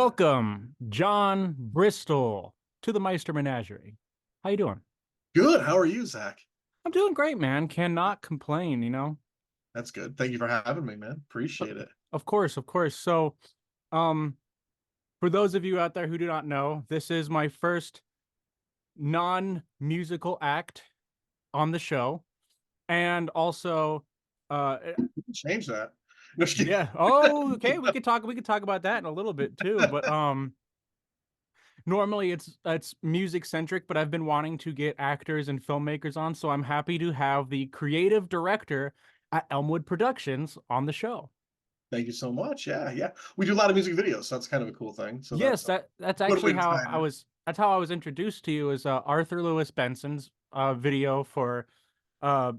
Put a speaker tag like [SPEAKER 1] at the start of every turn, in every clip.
[SPEAKER 1] Welcome, Jon Bristol, to the Meister Menagerie. How you doing?
[SPEAKER 2] Good. How are you, Zach?
[SPEAKER 1] I'm doing great, man. Cannot complain.
[SPEAKER 2] That's good. Thank you for having me, man.
[SPEAKER 1] Uh,
[SPEAKER 2] Appreciate it.
[SPEAKER 1] Of course, of course. Um, for those of you out there who do not know, this is my first non-musical act on the show, and also,
[SPEAKER 2] Change that. No, just
[SPEAKER 1] yeah. Oh, okay. We could talk about that in a little bit too. But normally it's music centric, but I've been wanting to get actors and filmmakers on, so I'm happy to have the creative director at Elmwood Productions on the show.
[SPEAKER 2] Thank you so much. Yeah, yeah. We do a lot of music videos, so that's kind of a cool thing. So
[SPEAKER 1] Yes,
[SPEAKER 2] that's a
[SPEAKER 1] that's
[SPEAKER 2] good way
[SPEAKER 1] actually
[SPEAKER 2] to
[SPEAKER 1] how
[SPEAKER 2] tie it
[SPEAKER 1] I
[SPEAKER 2] in.
[SPEAKER 1] was that's how I was introduced to you, is Arthur Lewis Benson's video for uh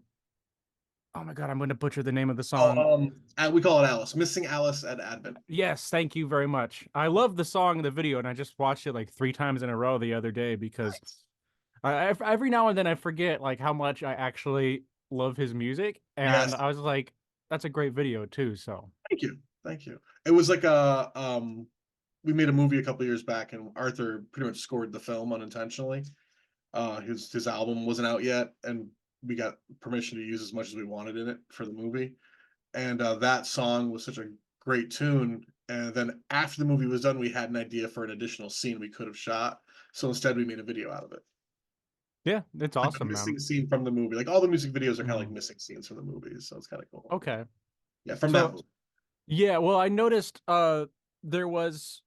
[SPEAKER 1] oh my God, I'm going to butcher the name of the song.
[SPEAKER 2] We call it Alice. Missing Alice at Advent.
[SPEAKER 1] Yes, thank you very much. I love the song and the video, and I just watched it like 3 times in a row the other day because
[SPEAKER 2] Nice.
[SPEAKER 1] every now and then I forget like how much I actually love his music, and
[SPEAKER 2] Yes.
[SPEAKER 1] I was like, that's a great video too. So
[SPEAKER 2] Thank you. Thank you. It was like we made a movie a couple years back, and Arthur pretty much scored the film unintentionally. His album wasn't out yet, and we got permission to use as much as we wanted in it for the movie. And that song was such a great tune. And then after the movie was done, we had an idea for an additional scene we could have shot. So instead, we made a video out of it,
[SPEAKER 1] yeah, it's
[SPEAKER 2] like a
[SPEAKER 1] awesome, man.
[SPEAKER 2] missing scene from the movie. Like all the music videos are kind of like
[SPEAKER 1] Mhm.
[SPEAKER 2] missing scenes from the movies, so it's kind of cool.
[SPEAKER 1] Okay,
[SPEAKER 2] Yeah, from that
[SPEAKER 1] so
[SPEAKER 2] movie.
[SPEAKER 1] yeah, well, I noticed there was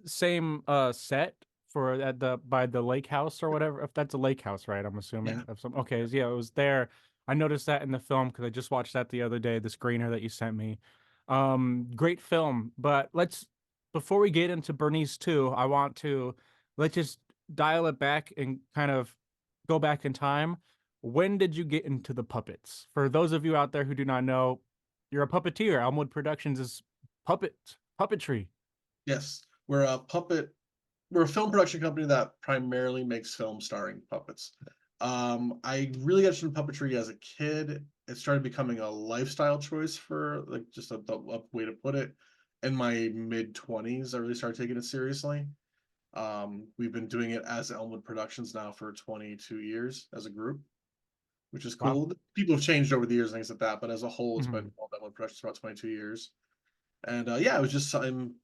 [SPEAKER 1] same set for at the by the lake house or whatever, if that's a lake house, right? I'm
[SPEAKER 2] Yeah,
[SPEAKER 1] assuming of some. Okay, yeah, it was there. I noticed that in the film because I just watched that the other day, the screener that you sent me. Great film. But let's, before we get into Bernice 2, I want to, let's just dial it back and kind of go back in time. When did you get into the puppets? For those of you out there who do not know, you're a puppeteer. Elmwood Productions is puppetry.
[SPEAKER 2] yes, we're a film production company that primarily makes films starring puppets. I really got into puppetry as a kid. It started becoming a lifestyle choice for like just a way to put it. In my mid 20s, I really started taking it seriously. We've been doing it as Elmwood Productions now for 22 years as a group, which is
[SPEAKER 1] Wow.
[SPEAKER 2] cool. People have changed over the years and things like that, but as a whole, it's been
[SPEAKER 1] Mhm.
[SPEAKER 2] called Elmwood Productions for about 22 years. And yeah, it was just something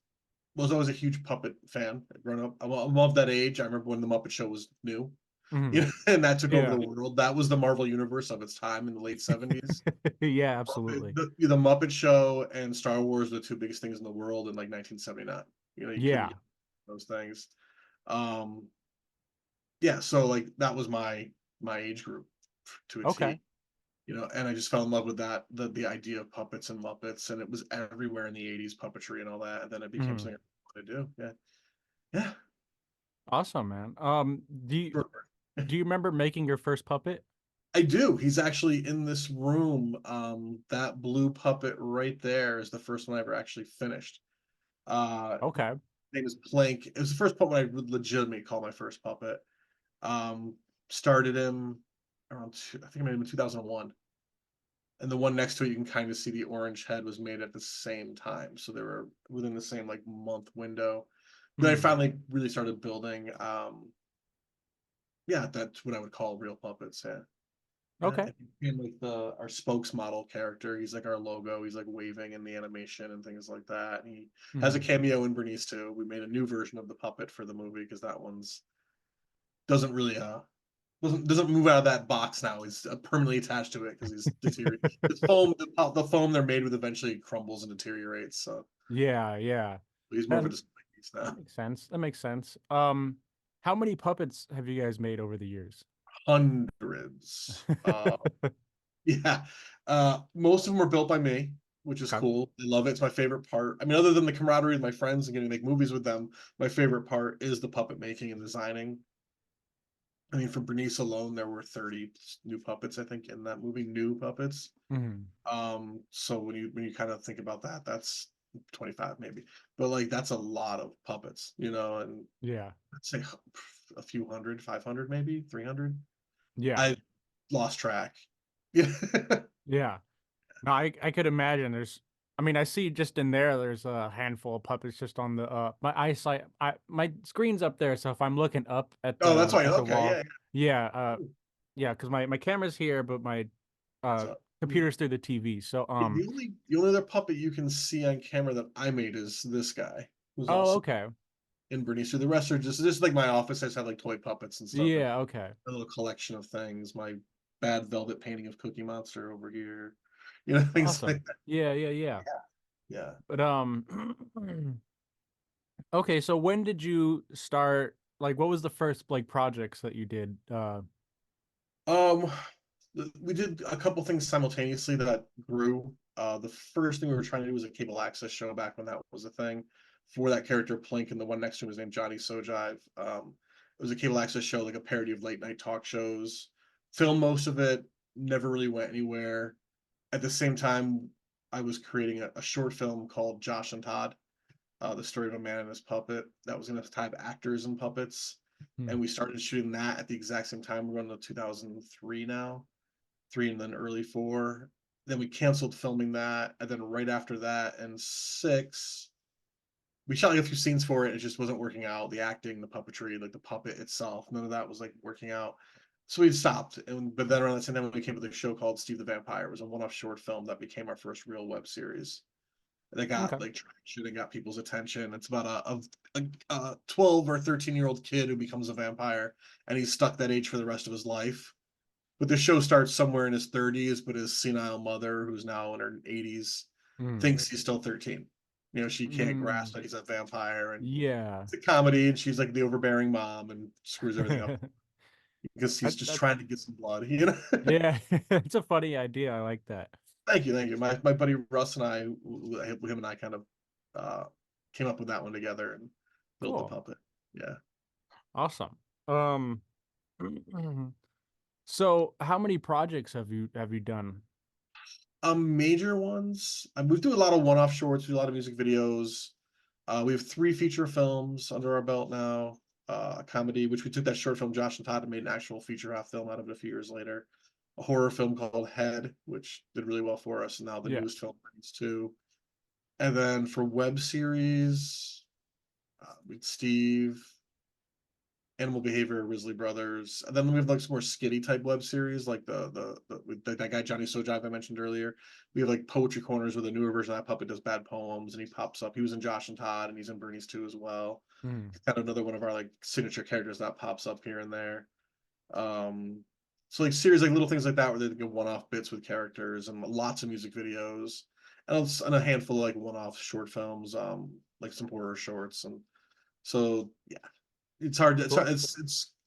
[SPEAKER 2] was always a huge puppet fan growing up. I'm of that age. I remember when the Muppet Show was new,
[SPEAKER 1] Mhm.
[SPEAKER 2] and that took over
[SPEAKER 1] Yeah.
[SPEAKER 2] the world. That was the Marvel universe of its time in the late 70s.
[SPEAKER 1] Yeah, absolutely.
[SPEAKER 2] The Muppet Show and Star Wars were the two biggest things in the world in like 1979. You couldn't
[SPEAKER 1] Yeah.
[SPEAKER 2] get those things. Um, yeah, so like that was my age group to a
[SPEAKER 1] Okay.
[SPEAKER 2] T. And I just fell in love with that, the idea of puppets and Muppets, and it was everywhere in the 80s, puppetry and all that. And then it became
[SPEAKER 1] Mhm.
[SPEAKER 2] something I wanted to do. Yeah. Yeah.
[SPEAKER 1] Awesome, man.
[SPEAKER 2] Sure.
[SPEAKER 1] Do you remember making your first puppet?
[SPEAKER 2] I do. He's actually in this room. That blue puppet right there is the first one I ever actually finished. His
[SPEAKER 1] Okay.
[SPEAKER 2] name is Plank. It was the first puppet I would legitimately call my first puppet. Um, Started him I think I made him in 2001. And the one next to it, you can kind of see the orange head was made at the same time. So they were within the same like month window. Then I
[SPEAKER 1] Mhm.
[SPEAKER 2] finally really started building. Yeah, that's what I would call real puppets. Yeah. Yeah,
[SPEAKER 1] Okay.
[SPEAKER 2] it became like the our spokesmodel character. He's like our logo. He's like waving in the animation and things like that. And he has a
[SPEAKER 1] Mhm.
[SPEAKER 2] cameo in Bernice too. We made a new version of the puppet for the movie because that one's doesn't really doesn't move out of that box now. He's permanently attached to it because he's deteriorating. The foam they're made with eventually crumbles and deteriorates. So
[SPEAKER 1] Yeah, yeah.
[SPEAKER 2] he's more of a
[SPEAKER 1] That
[SPEAKER 2] display piece now.
[SPEAKER 1] makes sense. That makes sense. How many puppets have you guys made over the years?
[SPEAKER 2] Hundreds. Yeah. Most of them were built by me, which is
[SPEAKER 1] Okay.
[SPEAKER 2] cool. I love it. It's my favorite part. I mean, other than the camaraderie with my friends and getting to make movies with them, my favorite part is the puppet making and designing. I mean, for Bernice alone, there were 30 new puppets, I think, in that movie, new puppets.
[SPEAKER 1] Mhm.
[SPEAKER 2] So when you kind of think about that, that's 25 maybe. But like that's a lot of puppets, and
[SPEAKER 1] Yeah.
[SPEAKER 2] I'd say a few hundred, 500 maybe, 300.
[SPEAKER 1] Yeah.
[SPEAKER 2] I lost track. Yeah.
[SPEAKER 1] Yeah. No, I could imagine there's I mean, I see just in there, there's a handful of puppets just on the my eyesight. My screen's up there, so if I'm looking up
[SPEAKER 2] Oh, that's why.
[SPEAKER 1] at the
[SPEAKER 2] Okay,
[SPEAKER 1] wall,
[SPEAKER 2] yeah,
[SPEAKER 1] yeah,
[SPEAKER 2] yeah.
[SPEAKER 1] yeah, because my camera's here, but my uh
[SPEAKER 2] So
[SPEAKER 1] computer's through the TV. So
[SPEAKER 2] the only other puppet you can see on camera that I made is this guy, who's
[SPEAKER 1] oh,
[SPEAKER 2] also
[SPEAKER 1] okay,
[SPEAKER 2] in Bernice. So the rest are just this is like my office. I just have like toy puppets and stuff, and
[SPEAKER 1] yeah, okay,
[SPEAKER 2] a little collection of things. My bad velvet painting of Cookie Monster over here, you know, things
[SPEAKER 1] awesome,
[SPEAKER 2] like that.
[SPEAKER 1] yeah, yeah, yeah.
[SPEAKER 2] Yeah.
[SPEAKER 1] But okay, so when did you start? Like, what was the first like projects that you did?
[SPEAKER 2] Um, we did a couple things simultaneously that grew. The first thing we were trying to do was a cable access show back when that was a thing for that character Plink, and the one next to him was named Johnny Sojive. It was a cable access show, like a parody of late night talk shows. Filmed most of it, never really went anywhere. At the same time, I was creating a short film called Josh and Todd, the story of a man and his puppet that was going to type actors and puppets.
[SPEAKER 1] Hmm.
[SPEAKER 2] And we started shooting that at the exact same time. We're on to 2003 now, three and then early four. Then we canceled filming that. And then right after that, and six, we shot like a few scenes for it. It just wasn't working out. The acting, the puppetry, like the puppet itself, none of that was like working out. So we stopped. But then around the same time, we came up with a show called Steve the Vampire. It was a one-off short film that became our first real web series that got
[SPEAKER 1] Okay.
[SPEAKER 2] like traction and got people's attention. It's about a 12 or 13-year-old kid who becomes a vampire, and he's stuck that age for the rest of his life. But the show starts somewhere in his 30s, but his senile mother, who's now in her 80s,
[SPEAKER 1] Mm.
[SPEAKER 2] thinks he's still 13. You know, she can't grasp
[SPEAKER 1] Mm.
[SPEAKER 2] that he's a vampire, and
[SPEAKER 1] Yeah.
[SPEAKER 2] it's a comedy, and she's like the overbearing mom and screws everything up because he's just
[SPEAKER 1] That
[SPEAKER 2] trying to get some blood, you know.
[SPEAKER 1] yeah, it's a funny idea. I like that.
[SPEAKER 2] Thank you, thank you. My buddy Russ and I, him and I, kind of uh, came up with that one together and built the
[SPEAKER 1] Cool.
[SPEAKER 2] puppet. Yeah.
[SPEAKER 1] Awesome. Um, so how many projects have you done?
[SPEAKER 2] Major ones. We do a lot of one-off shorts. We do a lot of music videos. We have three feature films under our belt now. A comedy, which we took that short film Josh and Todd and made an actual feature half film out of it a few years later. A horror film called Head, which did really well for us, and now the
[SPEAKER 1] Yeah.
[SPEAKER 2] newest film Brains 2. And then for web series, with Steve, Animal Behavior, Risley Brothers, and then we have like some more skitty type web series, like with that guy Johnny Sojive I mentioned earlier. We have like Poetry Corners, where the newer version of that puppet does bad poems, and he pops up. He was in Josh and Todd, and he's in Bernie's too as well.
[SPEAKER 1] Mm.
[SPEAKER 2] He's kind of another one of our like signature characters that pops up here and there. Um, so like series like little things like that where they give one-off bits with characters and lots of music videos, and a handful of like one-off short films, like some horror shorts, and so yeah, it's hard. It's hard,
[SPEAKER 1] Cool.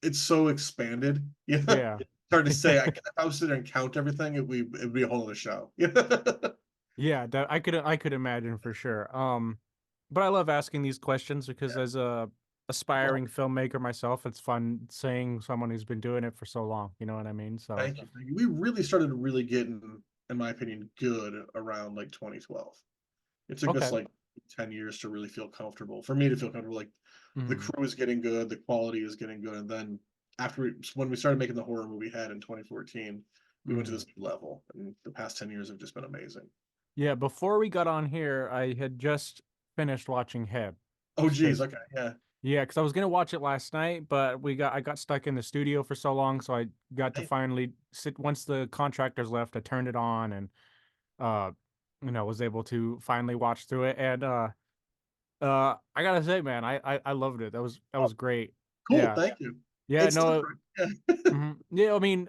[SPEAKER 2] it's so expanded. Yeah,
[SPEAKER 1] Yeah.
[SPEAKER 2] it's hard to say. If I was to sit there and count everything, it'd be a whole other show. Yeah.
[SPEAKER 1] Yeah, that I could imagine for sure. But I love asking these questions because as a
[SPEAKER 2] Well,
[SPEAKER 1] aspiring filmmaker myself, it's fun seeing someone who's been doing it for so long. You know what I mean? So,
[SPEAKER 2] thank you. Thank you. We really started really getting, in my opinion, good around like 2012. It took us
[SPEAKER 1] okay.
[SPEAKER 2] like 10 years to really feel comfortable. For me to feel comfortable, like the
[SPEAKER 1] Mm.
[SPEAKER 2] crew is getting good, the quality is getting good, and then when we started making the horror movie Head in 2014, we went to
[SPEAKER 1] Mm.
[SPEAKER 2] this new level, and the past 10 years have just been amazing.
[SPEAKER 1] Yeah, before we got on here, I had just finished watching Heb.
[SPEAKER 2] Oh, geez,
[SPEAKER 1] Because
[SPEAKER 2] okay, yeah.
[SPEAKER 1] yeah, because I was gonna watch it last night, but I got stuck in the studio for so long, so I got to
[SPEAKER 2] Hey,
[SPEAKER 1] finally sit once the contractors left, I turned it on and uh was able to finally watch through it. And I gotta say, man, I loved it. That
[SPEAKER 2] oh,
[SPEAKER 1] was great.
[SPEAKER 2] cool,
[SPEAKER 1] Yeah.
[SPEAKER 2] thank you.
[SPEAKER 1] Yeah,
[SPEAKER 2] It's
[SPEAKER 1] no,
[SPEAKER 2] different. Yeah.
[SPEAKER 1] yeah, I mean,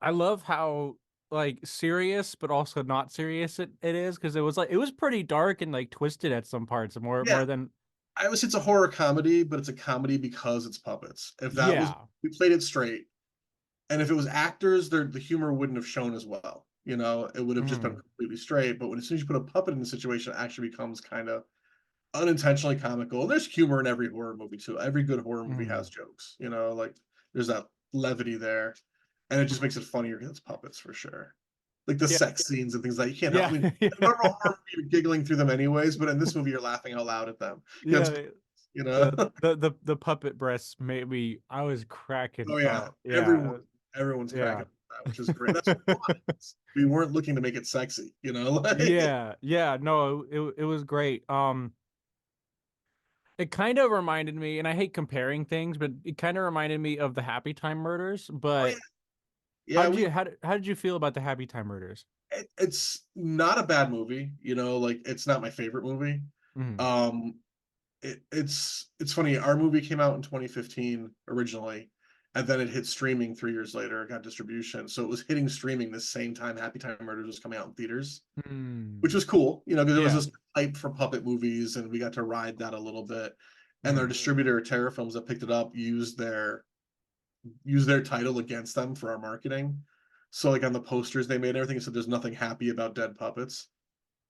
[SPEAKER 1] I love how like serious but also not serious it is because it was pretty dark and like twisted at some parts
[SPEAKER 2] Yeah,
[SPEAKER 1] more than
[SPEAKER 2] I would say it's a horror comedy, but it's a comedy because it's puppets. If that was,
[SPEAKER 1] yeah.
[SPEAKER 2] we played it straight, and if it was actors, the humor wouldn't have shown as well. You know, it would have just been
[SPEAKER 1] Mhm.
[SPEAKER 2] completely straight. But as soon as you put a puppet in the situation, it actually becomes kind of unintentionally comical. And there's humor in every horror movie too. Every good horror movie has
[SPEAKER 1] Mhm.
[SPEAKER 2] jokes. You know, like there's that levity there, and it just makes it funnier because it's puppets for sure. Like the
[SPEAKER 1] Yeah.
[SPEAKER 2] sex scenes and things like that. You can't help. I
[SPEAKER 1] Yeah.
[SPEAKER 2] mean,
[SPEAKER 1] Yeah.
[SPEAKER 2] in a normal horror movie, you're giggling through them anyways, but in this movie, you're laughing out loud at them. You know, it's,
[SPEAKER 1] Yeah.
[SPEAKER 2] you know.
[SPEAKER 1] The puppet breasts made me I was
[SPEAKER 2] Oh
[SPEAKER 1] cracking
[SPEAKER 2] yeah,
[SPEAKER 1] up. Yeah.
[SPEAKER 2] everyone's
[SPEAKER 1] Yeah.
[SPEAKER 2] cracking. that, which is great. That's what we wanted. We weren't looking to make it sexy, you know. Like,
[SPEAKER 1] Yeah, yeah, no, it was great. It kind of reminded me, and I hate comparing things, but it kind of reminded me of the Happy Time Murders.
[SPEAKER 2] oh yeah,
[SPEAKER 1] But
[SPEAKER 2] yeah.
[SPEAKER 1] how did you feel about the Happy Time Murders?
[SPEAKER 2] It's not a bad movie, you know. Like, it's not my favorite movie.
[SPEAKER 1] Mhm.
[SPEAKER 2] Um, it's funny. Our movie came out in 2015 originally, and then it hit streaming 3 years later. It got distribution, so it was hitting streaming the same time Happy Time Murders was coming out in theaters, which
[SPEAKER 1] Mm.
[SPEAKER 2] was cool, you know, because there was
[SPEAKER 1] Yeah.
[SPEAKER 2] this hype for puppet movies, and we got to ride that a little bit. And their
[SPEAKER 1] Mhm.
[SPEAKER 2] distributor, Terror Films, that picked it up, used their title against them for our marketing. So, like, on the posters they made and everything, it said, "There's nothing happy about dead puppets."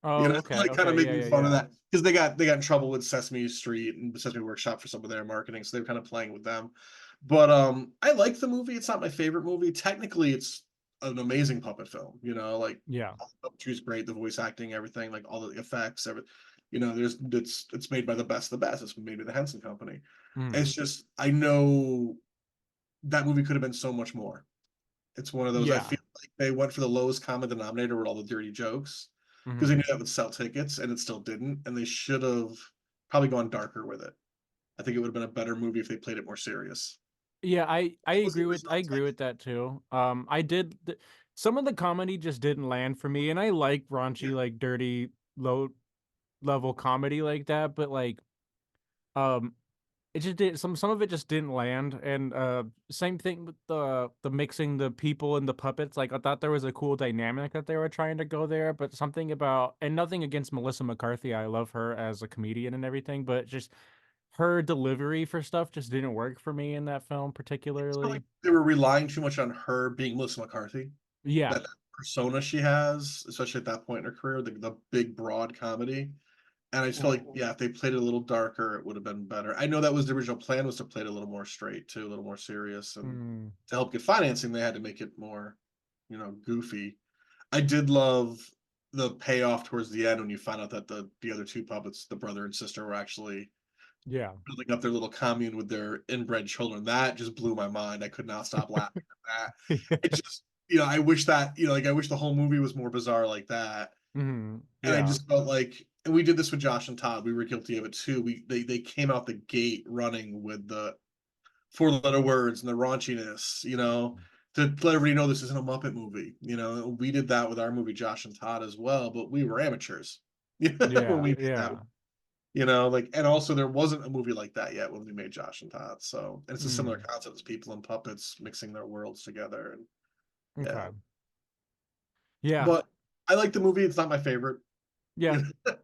[SPEAKER 2] You
[SPEAKER 1] Oh,
[SPEAKER 2] know,
[SPEAKER 1] okay,
[SPEAKER 2] like, kind of
[SPEAKER 1] okay, yeah,
[SPEAKER 2] making
[SPEAKER 1] yeah,
[SPEAKER 2] fun of
[SPEAKER 1] yeah.
[SPEAKER 2] that because they got in trouble with Sesame Street and Sesame Workshop for some of their marketing, so they were kind of playing with them. But I like the movie. It's not my favorite movie. Technically, it's an amazing puppet film. You know, like,
[SPEAKER 1] Yeah.
[SPEAKER 2] the puppetry's great, the voice acting, everything, like all the effects, everything. You know, it's made by the best of the best. It's made by the Henson Company.
[SPEAKER 1] Mhm.
[SPEAKER 2] It's just, I know that movie could have been so much more. It's one of those, I
[SPEAKER 1] Yeah.
[SPEAKER 2] feel like they went for the lowest common denominator with all the dirty jokes because they
[SPEAKER 1] Mhm.
[SPEAKER 2] knew that would sell tickets, and it still didn't. And they should have probably gone darker with it. I think it would have been a better movie if they played it more serious.
[SPEAKER 1] Yeah,
[SPEAKER 2] What was the
[SPEAKER 1] I
[SPEAKER 2] original
[SPEAKER 1] agree
[SPEAKER 2] intent?
[SPEAKER 1] with that too. I did some of the comedy just didn't land for me, and I like
[SPEAKER 2] Yeah,
[SPEAKER 1] raunchy, like dirty, low level comedy like that, but like um it just did some of it just didn't land, and same thing with the mixing the people and the puppets. Like I thought there was a cool dynamic that they were trying to go there, but something about, and nothing against Melissa McCarthy, I love her as a comedian and everything, but just her delivery for stuff just didn't work for me in that film
[SPEAKER 2] it's not like
[SPEAKER 1] particularly.
[SPEAKER 2] they were relying too much on her being Melissa McCarthy.
[SPEAKER 1] Yeah.
[SPEAKER 2] That persona she has, especially at that point in her career, the big broad comedy. And I just felt like, yeah, if they played it a little darker, it would have been better. I know that was the original plan, was to play it a little more straight too, a little more serious, and
[SPEAKER 1] Mm,
[SPEAKER 2] to help get financing, they had to make it more, goofy. I did love the payoff towards the end when you find out that the other two puppets, the brother and sister, were actually
[SPEAKER 1] yeah.
[SPEAKER 2] building up their little commune with their inbred children. That just blew my mind. I could not stop laughing at that. It just, I wish that, like, I wish the whole movie was more bizarre like that.
[SPEAKER 1] Mhm.
[SPEAKER 2] And I
[SPEAKER 1] Yeah.
[SPEAKER 2] just felt like, and we did this with Josh and Todd. We were guilty of it too. They came out the gate running with the four-letter words and the raunchiness, to let everybody know this isn't a Muppet movie. We did that with our movie Josh and Todd as well, but we were amateurs. When
[SPEAKER 1] Yeah,
[SPEAKER 2] we made that,
[SPEAKER 1] yeah.
[SPEAKER 2] like, and also there wasn't a movie like that yet when we made Josh and Todd. So, and it's a similar
[SPEAKER 1] Mm,
[SPEAKER 2] concept as people and puppets mixing their worlds together, and yeah.
[SPEAKER 1] okay. Yeah.
[SPEAKER 2] But I like the movie. It's not my favorite.
[SPEAKER 1] Yeah.
[SPEAKER 2] You know,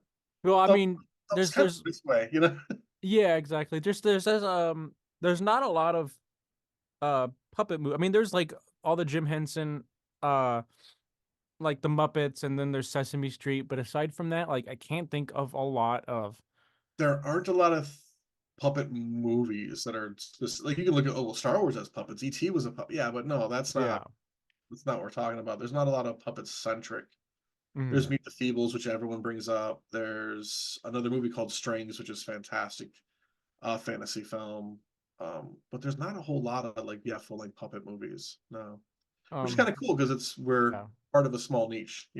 [SPEAKER 1] Well, I
[SPEAKER 2] some
[SPEAKER 1] mean,
[SPEAKER 2] thumbs cut this way.
[SPEAKER 1] yeah, exactly. Just there's not a lot of puppet movie. I mean, there's like all the Jim Henson uh like the Muppets, and then there's Sesame Street, but aside from that, like I can't think of a lot of.
[SPEAKER 2] There aren't a lot of puppet movies that are like, you can look at, oh well, Star Wars has puppets. ET was a puppet. Yeah, but no,
[SPEAKER 1] Yeah.
[SPEAKER 2] that's not what we're talking about. There's not a lot of puppet centric. There's
[SPEAKER 1] Mhm.
[SPEAKER 2] Meet the Feebles, which everyone brings up. There's another movie called Strings, which is fantastic, fantasy film. But there's not a whole lot of, like, yeah, full length puppet movies. No, which is
[SPEAKER 1] Um
[SPEAKER 2] kind of cool because we're
[SPEAKER 1] yeah.
[SPEAKER 2] part of a small niche.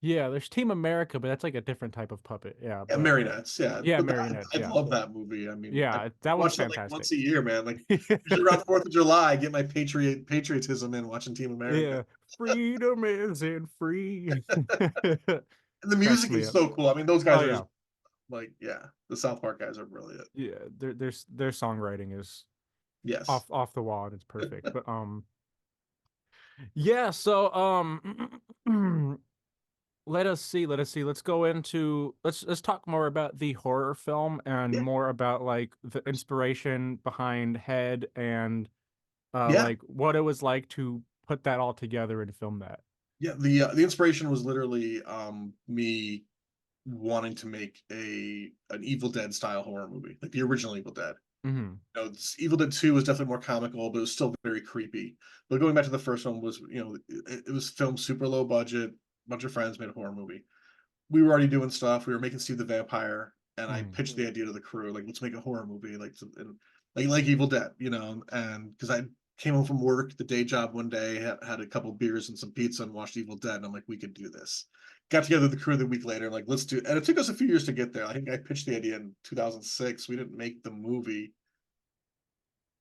[SPEAKER 1] Yeah, there's Team America, but that's like a different type of puppet. Yeah,
[SPEAKER 2] Yeah,
[SPEAKER 1] but
[SPEAKER 2] marionettes. Yeah,
[SPEAKER 1] yeah,
[SPEAKER 2] but
[SPEAKER 1] marionettes,
[SPEAKER 2] I
[SPEAKER 1] yeah.
[SPEAKER 2] love that movie. I mean, I
[SPEAKER 1] Yeah, that one's
[SPEAKER 2] watch it like once
[SPEAKER 1] fantastic.
[SPEAKER 2] a year, man. Like, usually around Fourth of July, I get my patriotism in watching Team America.
[SPEAKER 1] Yeah. Freedom isn't free.
[SPEAKER 2] And the
[SPEAKER 1] Cracks
[SPEAKER 2] music
[SPEAKER 1] me
[SPEAKER 2] is
[SPEAKER 1] up.
[SPEAKER 2] so cool. I mean, those
[SPEAKER 1] Oh
[SPEAKER 2] guys are
[SPEAKER 1] yeah.
[SPEAKER 2] just like, yeah, the South Park guys are brilliant.
[SPEAKER 1] Yeah, their songwriting is
[SPEAKER 2] Yes.
[SPEAKER 1] off the wall, and it's perfect. But yeah, so let us see. Let's go into let's talk more about the horror film and
[SPEAKER 2] Yeah.
[SPEAKER 1] more about like the inspiration behind Head, and
[SPEAKER 2] Yeah.
[SPEAKER 1] like what it was like to put that all together and film that.
[SPEAKER 2] Yeah. The inspiration was literally me wanting to make an Evil Dead style horror movie, like the original Evil Dead.
[SPEAKER 1] Mhm.
[SPEAKER 2] Evil Dead 2 was definitely more comical, but it was still very creepy. But going back to the first one was, it was filmed super low budget. A bunch of friends made a horror movie. We were already doing stuff. We were making Steve the Vampire, and I
[SPEAKER 1] Mhm.
[SPEAKER 2] pitched the idea to the crew, like, let's make a horror movie, like, and like Evil Dead, and because I came home from work, the day job one day, had a couple beers and some pizza and watched Evil Dead. And I'm like, we could do this. Got together with the crew the week later, like, let's do it. And it took us a few years to get there. I think I pitched the idea in 2006. We didn't make the movie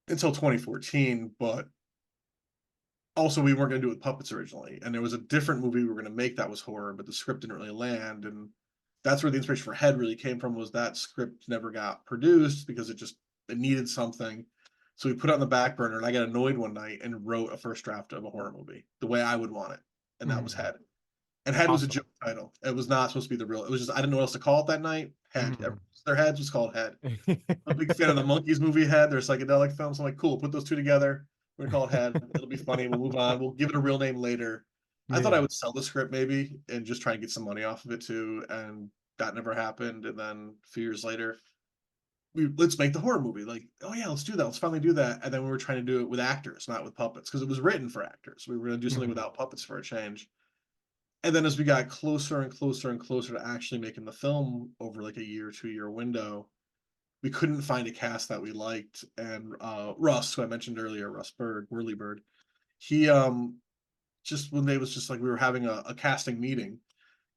[SPEAKER 2] until 2014, but also we weren't going to do it with puppets originally. And there was a different movie we were going to make that was horror, but the script didn't really land. And that's where the inspiration for Head really came from, was that script never got produced because it needed something. So we put it on the back burner, and I got annoyed one night and wrote a first draft of a horror movie the way I would want it, and that was
[SPEAKER 1] Mhm.
[SPEAKER 2] Head. And Head was a
[SPEAKER 1] Awesome.
[SPEAKER 2] joke title. It was not supposed to be the real. It was just I didn't know what else to call it that night. Head.
[SPEAKER 1] Mhm.
[SPEAKER 2] Their heads was called Head. I'm a big fan of the Monkeys movie Head. They're psychedelic films. I'm like, cool. Put those two together. We're gonna call it Head. It'll be funny. We'll move on. We'll give it a real name later. I thought I
[SPEAKER 1] Yeah.
[SPEAKER 2] would sell the script maybe and just try and get some money off of it too, and that never happened. And then a few years later, let's make the horror movie. Like, oh yeah, let's do that. Let's finally do that. And then we were trying to do it with actors, not with puppets, because it was written for actors. We were going to do something
[SPEAKER 1] Mhm.
[SPEAKER 2] without puppets for a change. And then as we got closer and closer and closer to actually making the film over like a year, 2 year window, we couldn't find a cast that we liked. And Russ, who I mentioned earlier, Russ Bird, Whirly Bird, he just one day was just like we were having a casting meeting,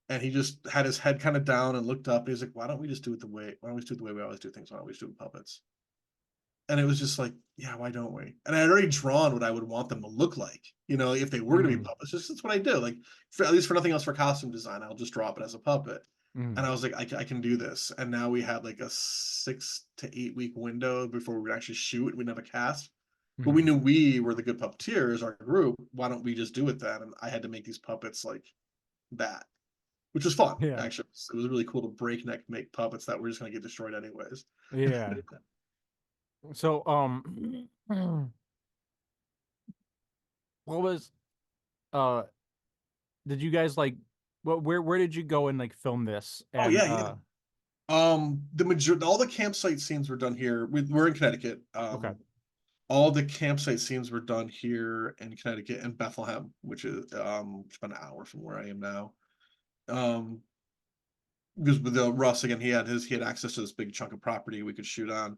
[SPEAKER 2] and he just had his head kind of down and looked up, and he's like, "Why don't we just do it the way? Why don't we just do it the way we always do things? Why don't we just do it with puppets?" And it was just like, yeah, why don't we? And I had already drawn what I would want them to look like, if they were going to be
[SPEAKER 1] Mhm.
[SPEAKER 2] puppets. Just that's what I do. Like, at least for nothing else for costume design, I'll just draw it as a puppet. And
[SPEAKER 1] Mhm.
[SPEAKER 2] I was like, I can do this. And now we had like a 6 to 8 week window before we would actually shoot. We'd have a cast, but we
[SPEAKER 1] Mhm.
[SPEAKER 2] knew we were the good puppeteers, our group. Why don't we just do it then? And I had to make these puppets like that, which was fun.
[SPEAKER 1] Yeah.
[SPEAKER 2] Actually, it was really cool to breakneck make puppets that were just going to get destroyed anyways.
[SPEAKER 1] Yeah. So, what was uh did you guys like where did you go and like film this?
[SPEAKER 2] Oh
[SPEAKER 1] And
[SPEAKER 2] yeah, yeah. All the campsite scenes were done here. We're in Connecticut.
[SPEAKER 1] okay.
[SPEAKER 2] All the campsite scenes were done here in Connecticut and Bethlehem, which is it's about an hour from where I am now. Um, because with the Russ again, he had access to this big chunk of property we could shoot on.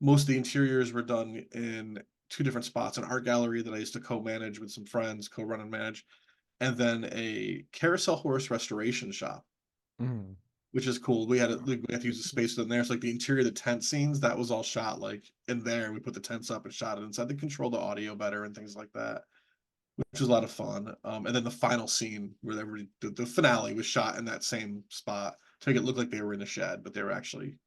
[SPEAKER 2] Most of the interiors were done in two different spots: an art gallery that I used to co-manage with some friends, co-run and manage, and then a carousel horse restoration shop,
[SPEAKER 1] Mhm.
[SPEAKER 2] which is cool. We had to use the space in there. So like the interior of the tent scenes, that was all shot like in there. We put the tents up and shot it inside to control the audio better and things like that, which was a lot of fun. And then the final scene where the finale was shot in that same spot to make it look like they were in a shed, but they were actually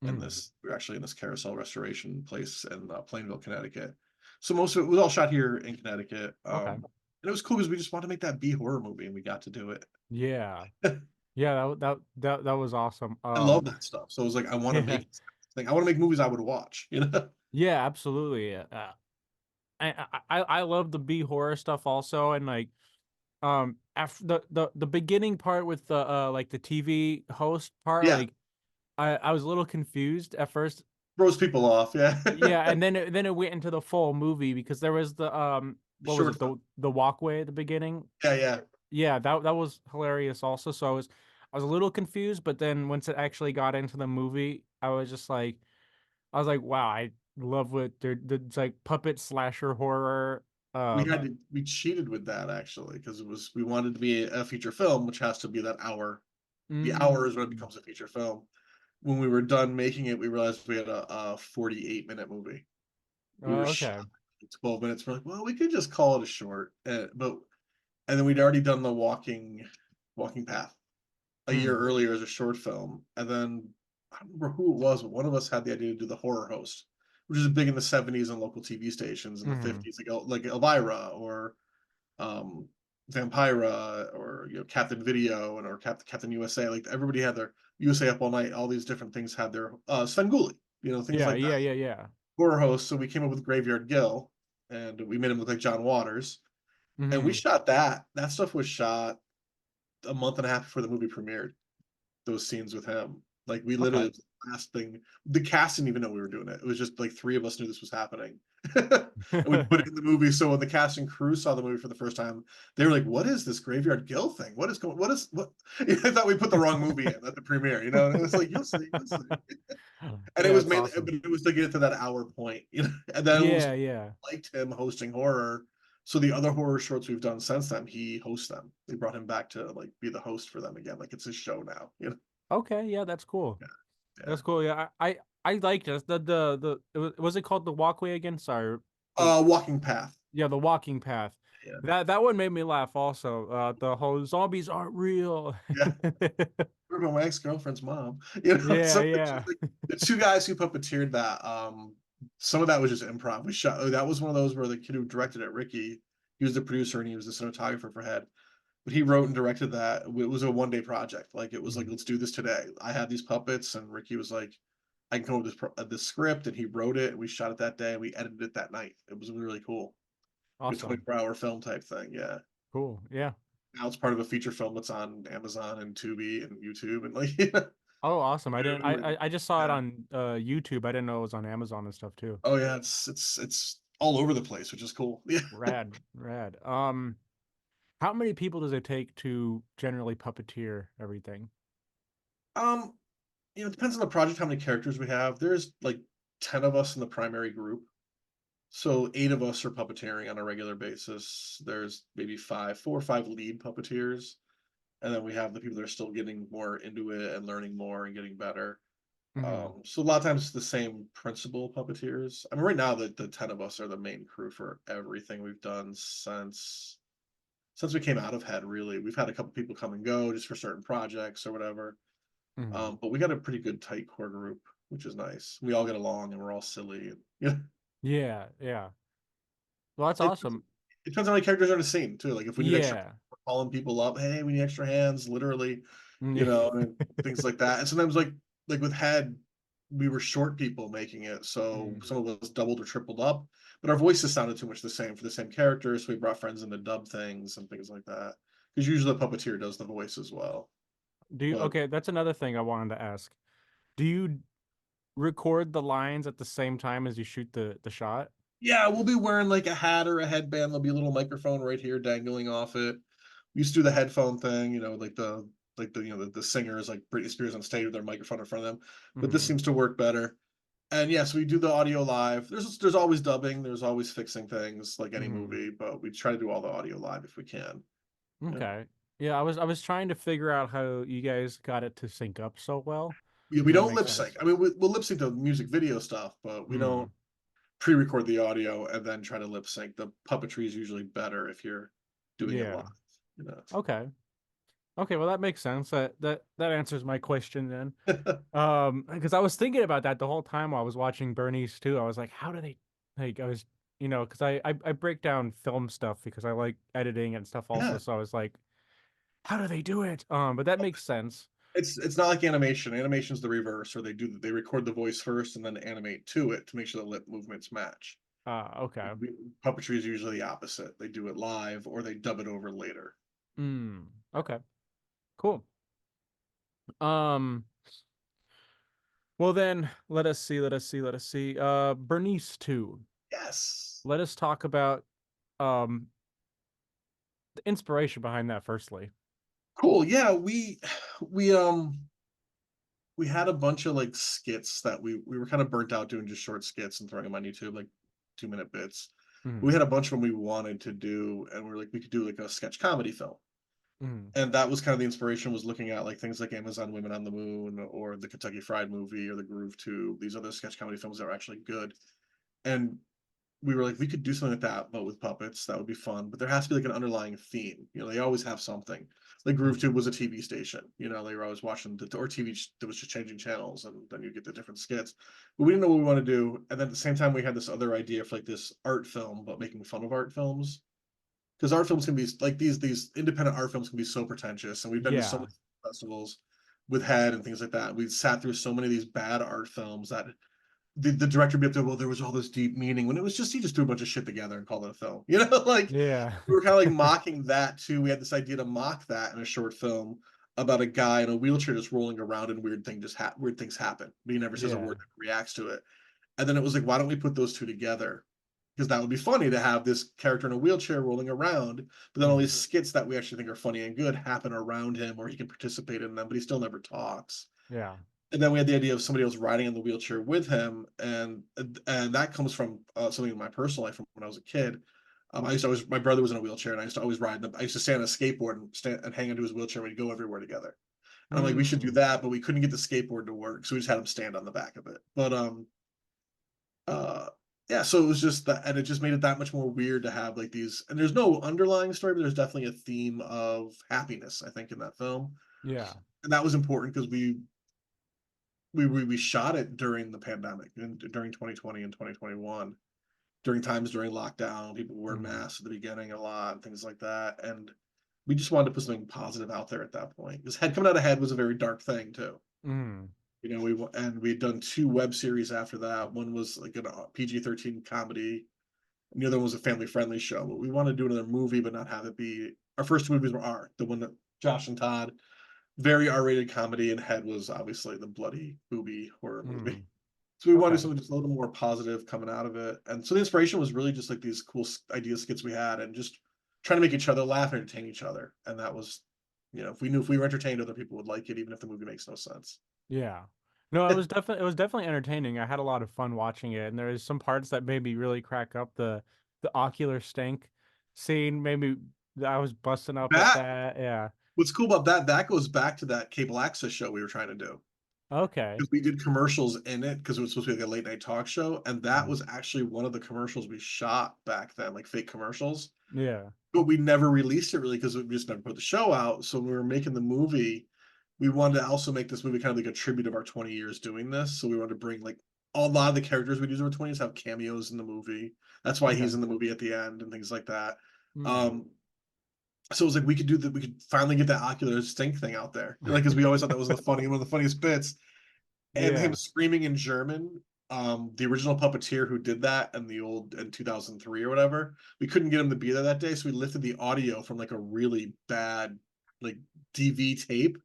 [SPEAKER 1] Mhm.
[SPEAKER 2] in this carousel restoration place in Plainville, Connecticut. So most of it was all shot here in Connecticut.
[SPEAKER 1] Okay.
[SPEAKER 2] And it was cool because we just wanted to make that B horror movie and we got to do it.
[SPEAKER 1] Yeah. Yeah, that was awesome.
[SPEAKER 2] I love that stuff. So it was like I want to
[SPEAKER 1] Yeah.
[SPEAKER 2] make this thing. I want to make movies I would watch.
[SPEAKER 1] Yeah, absolutely. I love the B horror stuff also, and like after the beginning part with the like the TV host part,
[SPEAKER 2] Yeah,
[SPEAKER 1] like I was a little confused at first.
[SPEAKER 2] throws people off. Yeah,
[SPEAKER 1] Yeah, and then it went into the full movie because there was the what was
[SPEAKER 2] short
[SPEAKER 1] it,
[SPEAKER 2] film.
[SPEAKER 1] the walkway at the beginning.
[SPEAKER 2] Yeah, yeah.
[SPEAKER 1] Yeah, that was hilarious also. So I was a little confused, but then once it actually got into the movie, I was like, wow, I love what it's like puppet slasher horror. Um
[SPEAKER 2] We cheated with that actually because we wanted to be a feature film, which has to be that hour. The hour is when it
[SPEAKER 1] mm,
[SPEAKER 2] becomes a feature film. When we were done making it, we realized we had a 48-minute movie. We were shot
[SPEAKER 1] okay.
[SPEAKER 2] in 12 minutes. We're like, well, we could just call it a short. And then we'd already done the walking path a year
[SPEAKER 1] Mm,
[SPEAKER 2] earlier as a short film. And then I don't remember who it was, but one of us had the idea to do the horror host, which is big in the 70s on local TV stations in the
[SPEAKER 1] mm,
[SPEAKER 2] 50s, like Elvira or um, Vampira or Captain Video or Captain USA. Like everybody had their USA Up All Night. All these different things had their Svengoolie, things
[SPEAKER 1] yeah,
[SPEAKER 2] like that.
[SPEAKER 1] yeah, yeah, yeah.
[SPEAKER 2] Horror host. So we came up with Graveyard Gill, and we made him look like John Waters. And we
[SPEAKER 1] Mm,
[SPEAKER 2] shot that. That stuff was shot a month and a half before the movie premiered. Those scenes with him, like we literally
[SPEAKER 1] okay.
[SPEAKER 2] last thing. The cast didn't even know we were doing it. It was just like three of us knew this was happening. And we put it in the movie. So when the cast and crew saw the movie for the first time, they were like, "What is this Graveyard Gill thing? What is going? What is what?" I thought we put the wrong movie in at the premiere, And it's like, "You'll see, you'll see." And it
[SPEAKER 1] Yeah,
[SPEAKER 2] was
[SPEAKER 1] it's
[SPEAKER 2] mainly,
[SPEAKER 1] awesome.
[SPEAKER 2] but it was to get to that hour point, And then it was
[SPEAKER 1] Yeah, yeah.
[SPEAKER 2] liked him hosting horror. So the other horror shorts we've done since then, he hosts them. They brought him back to like be the host for them again. Like it's his show now.
[SPEAKER 1] Okay, yeah, that's cool.
[SPEAKER 2] Yeah. Yeah.
[SPEAKER 1] That's cool. Yeah, I liked it. Was it called The Walkway again? Sorry. The
[SPEAKER 2] Walking Path.
[SPEAKER 1] Yeah, The Walking Path.
[SPEAKER 2] Yeah.
[SPEAKER 1] That one made me laugh also. The whole zombies aren't real.
[SPEAKER 2] Yeah. Remember my ex-girlfriend's mom.
[SPEAKER 1] Yeah,
[SPEAKER 2] So it's just
[SPEAKER 1] yeah.
[SPEAKER 2] like the two guys who puppeteered that, some of that was just improv. We shot that was one of those where the kid who directed it, Ricky, he was the producer and he was the cinematographer for Head. But he wrote and directed that. It was a one-day project. Like it was like,
[SPEAKER 1] Mhm.
[SPEAKER 2] let's do this today. I had these puppets, and Ricky was like, I can come up with this script, and he wrote it. And we shot it that day, and we edited it that night. It was really cool. Like a
[SPEAKER 1] Awesome.
[SPEAKER 2] 24-hour film type thing. Yeah.
[SPEAKER 1] Cool. Yeah.
[SPEAKER 2] Now it's part of a feature film that's on Amazon and Tubi and YouTube and like
[SPEAKER 1] Oh, awesome. I didn't I just saw it
[SPEAKER 2] yeah.
[SPEAKER 1] on YouTube. I didn't know it was on Amazon and stuff too.
[SPEAKER 2] Oh yeah, it's all over the place, which is cool. Yeah.
[SPEAKER 1] Rad, rad. How many people does it take to generally puppeteer everything?
[SPEAKER 2] Um, it depends on the project how many characters we have. There's like 10 of us in the primary group. So 8 of us are puppeteering on a regular basis. There's maybe 4 or 5 lead puppeteers. And then we have the people that are still getting more into it and learning more and getting better.
[SPEAKER 1] Hmm.
[SPEAKER 2] So a lot of times it's the same principal puppeteers. I mean, right now the 10 of us are the main crew for everything we've done since we came out of Head. Really, we've had a couple people come and go just for certain projects or whatever.
[SPEAKER 1] Hmm.
[SPEAKER 2] But we got a pretty good tight core group, which is nice. We all get along and we're all silly. And, yeah,
[SPEAKER 1] Yeah, yeah. Well, that's
[SPEAKER 2] it,
[SPEAKER 1] awesome.
[SPEAKER 2] it depends on how many characters are in the scene too. Like if we need extra,
[SPEAKER 1] Yeah.
[SPEAKER 2] we're calling people up. Hey, we need extra hands, literally, and things like that. And sometimes like with Head, we were short people making it, so
[SPEAKER 1] Mhm.
[SPEAKER 2] some of us doubled or tripled up. But our voices sounded too much the same for the same characters, so we brought friends in to dub things and things like that. Because usually the puppeteer does the voice as well. But
[SPEAKER 1] Okay, that's another thing I wanted to ask. Do you record the lines at the same time as you shoot the shot?
[SPEAKER 2] yeah, we'll be wearing like a hat or a headband. There'll be a little microphone right here dangling off it. We used to do the headphone thing, the singers like Britney Spears on stage with their microphone in front of them. But this
[SPEAKER 1] Hmm.
[SPEAKER 2] seems to work better. And yes, we do the audio live. There's always dubbing, there's always fixing things like any
[SPEAKER 1] Hmm.
[SPEAKER 2] movie, but we try to do all the audio live if we can. Yeah.
[SPEAKER 1] Okay. Yeah, I was trying to figure out how you guys got it to sync up so well,
[SPEAKER 2] We
[SPEAKER 1] and that
[SPEAKER 2] don't
[SPEAKER 1] makes
[SPEAKER 2] lip sync.
[SPEAKER 1] sense.
[SPEAKER 2] I mean, we'll lip sync the music video stuff, but we don't
[SPEAKER 1] Hmm.
[SPEAKER 2] pre-record the audio and then try to lip sync. The puppetry is usually better if you're doing it
[SPEAKER 1] Yeah.
[SPEAKER 2] live. You know.
[SPEAKER 1] Okay. Okay, well that makes sense. That answers my question then. Because I was thinking about that the whole time while I was watching Bernice too. I was like, how do they like I was because I break down film stuff because I like editing and stuff also.
[SPEAKER 2] Yeah.
[SPEAKER 1] So I was like, how do they do it? But that makes sense.
[SPEAKER 2] It's not like animation. Animation's the reverse, or they record the voice first and then animate to it to make sure the lip movements match.
[SPEAKER 1] Okay.
[SPEAKER 2] Puppetry is usually the opposite. They do it live or they dub it over later.
[SPEAKER 1] Okay. Cool. Um, well then, let us see. Bernice 2.
[SPEAKER 2] Yes.
[SPEAKER 1] Let us talk about um the inspiration behind that firstly.
[SPEAKER 2] Cool. Yeah, we we had a bunch of like skits that we were kind of burnt out doing just short skits and throwing them on YouTube, like 2-minute bits. We
[SPEAKER 1] Hmm.
[SPEAKER 2] had a bunch of them we wanted to do, and we are like, we could do like a sketch comedy film.
[SPEAKER 1] Hmm.
[SPEAKER 2] And that was kind of the inspiration, was looking at like things like Amazon Women on the Moon or the Kentucky Fried Movie or the Groove Tube, these other sketch comedy films that are actually good. And we were like, we could do something like that, but with puppets. That would be fun. But there has to be like an underlying theme. They always have something. Like Groove
[SPEAKER 1] Hmm.
[SPEAKER 2] Tube was a TV station. They were always watching or TV that was just changing channels, and then you get the different skits. But we didn't know what we want to do. And then at the same time, we had this other idea for like this art film, but making fun of art films, because art films can be like these independent art films can be so pretentious, and we've been to so
[SPEAKER 1] Yeah.
[SPEAKER 2] many festivals with Head and things like that. We've sat through so many of these bad art films that the director be up there, well, there was all this deep meaning, when it was just he just threw a bunch of shit together and called it a film. Like
[SPEAKER 1] Yeah.
[SPEAKER 2] we were kind of like mocking that too. We had this idea to mock that in a short film. about a guy in a wheelchair just rolling around and weird things happen, but he never says a
[SPEAKER 1] Yeah.
[SPEAKER 2] word that reacts to it. And then it was like, why don't we put those two together? Because that would be funny to have this character in a wheelchair rolling around, but then all these
[SPEAKER 1] Mhm.
[SPEAKER 2] skits that we actually think are funny and good happen around him, or he can participate in them, but he still never talks.
[SPEAKER 1] Yeah.
[SPEAKER 2] And then we had the idea of somebody else riding in the wheelchair with him, and that comes from something in my personal life from when I was a kid. I used to always, my brother was in a wheelchair, and I used to always ride them. I used to stand on a skateboard and hang onto his wheelchair. We'd go everywhere together. And I'm like, we should do
[SPEAKER 1] Mm.
[SPEAKER 2] that, but we couldn't get the skateboard to work, so we just had him stand on the back of it. But uh, yeah, so it was just that, and it just made it that much more weird to have like these. And there's no underlying story, but there's definitely a theme of happiness, I think, in that film,
[SPEAKER 1] Yeah.
[SPEAKER 2] and that was important because we shot it during the pandemic and during 2020 and 2021, during lockdown, people were wearing
[SPEAKER 1] Mhm.
[SPEAKER 2] masks at the beginning a lot and things like that, and we just wanted to put something positive out there at that point. Because Head coming out of Head was a very dark thing too.
[SPEAKER 1] Mhm.
[SPEAKER 2] You know, we'd done two web series after that. One was like a PG-13 comedy, and the other one was a family-friendly show. But we wanted to do another movie, but not have it be our first two movies were the one that Josh and Todd, very R-rated comedy, and Head was obviously the bloody booby horror movie.
[SPEAKER 1] Mm.
[SPEAKER 2] So we wanted
[SPEAKER 1] Okay.
[SPEAKER 2] something just a little more positive coming out of it. And so the inspiration was really just like these cool idea skits we had and just trying to make each other laugh and entertain each other. And that was, you know, if we knew if we were entertained, other people would like it, even if the movie makes no sense.
[SPEAKER 1] Yeah. No, it was definitely entertaining. I had a lot of fun watching it, and there is some parts that made me really crack up. The ocular stink scene made me. I was busting up at
[SPEAKER 2] That
[SPEAKER 1] that. Yeah.
[SPEAKER 2] what's cool about that, that goes back to that cable access show we were trying to do.
[SPEAKER 1] Okay.
[SPEAKER 2] Because we did commercials in it because it was supposed to be like a late night talk show. And that
[SPEAKER 1] Mhm.
[SPEAKER 2] was actually one of the commercials we shot back then, like fake commercials.
[SPEAKER 1] Yeah.
[SPEAKER 2] But we never released it really because we just never put the show out. So when we were making the movie, we wanted to also make this movie kind of like a tribute of our 20 years doing this. So we wanted to bring like a lot of the characters we'd use over 20 years have cameos in the movie. That's why
[SPEAKER 1] Okay.
[SPEAKER 2] he's in the movie at the end and things like that.
[SPEAKER 1] Hmm.
[SPEAKER 2] Um, so it was like we could do that. We could finally get that ocular stink thing out there, like because we always thought that was one of the funniest bits. And him
[SPEAKER 1] Yeah.
[SPEAKER 2] screaming in German. The original puppeteer who did that in 2003 or whatever, we couldn't get him to be there that day, so we lifted the audio from like a really bad like DV tape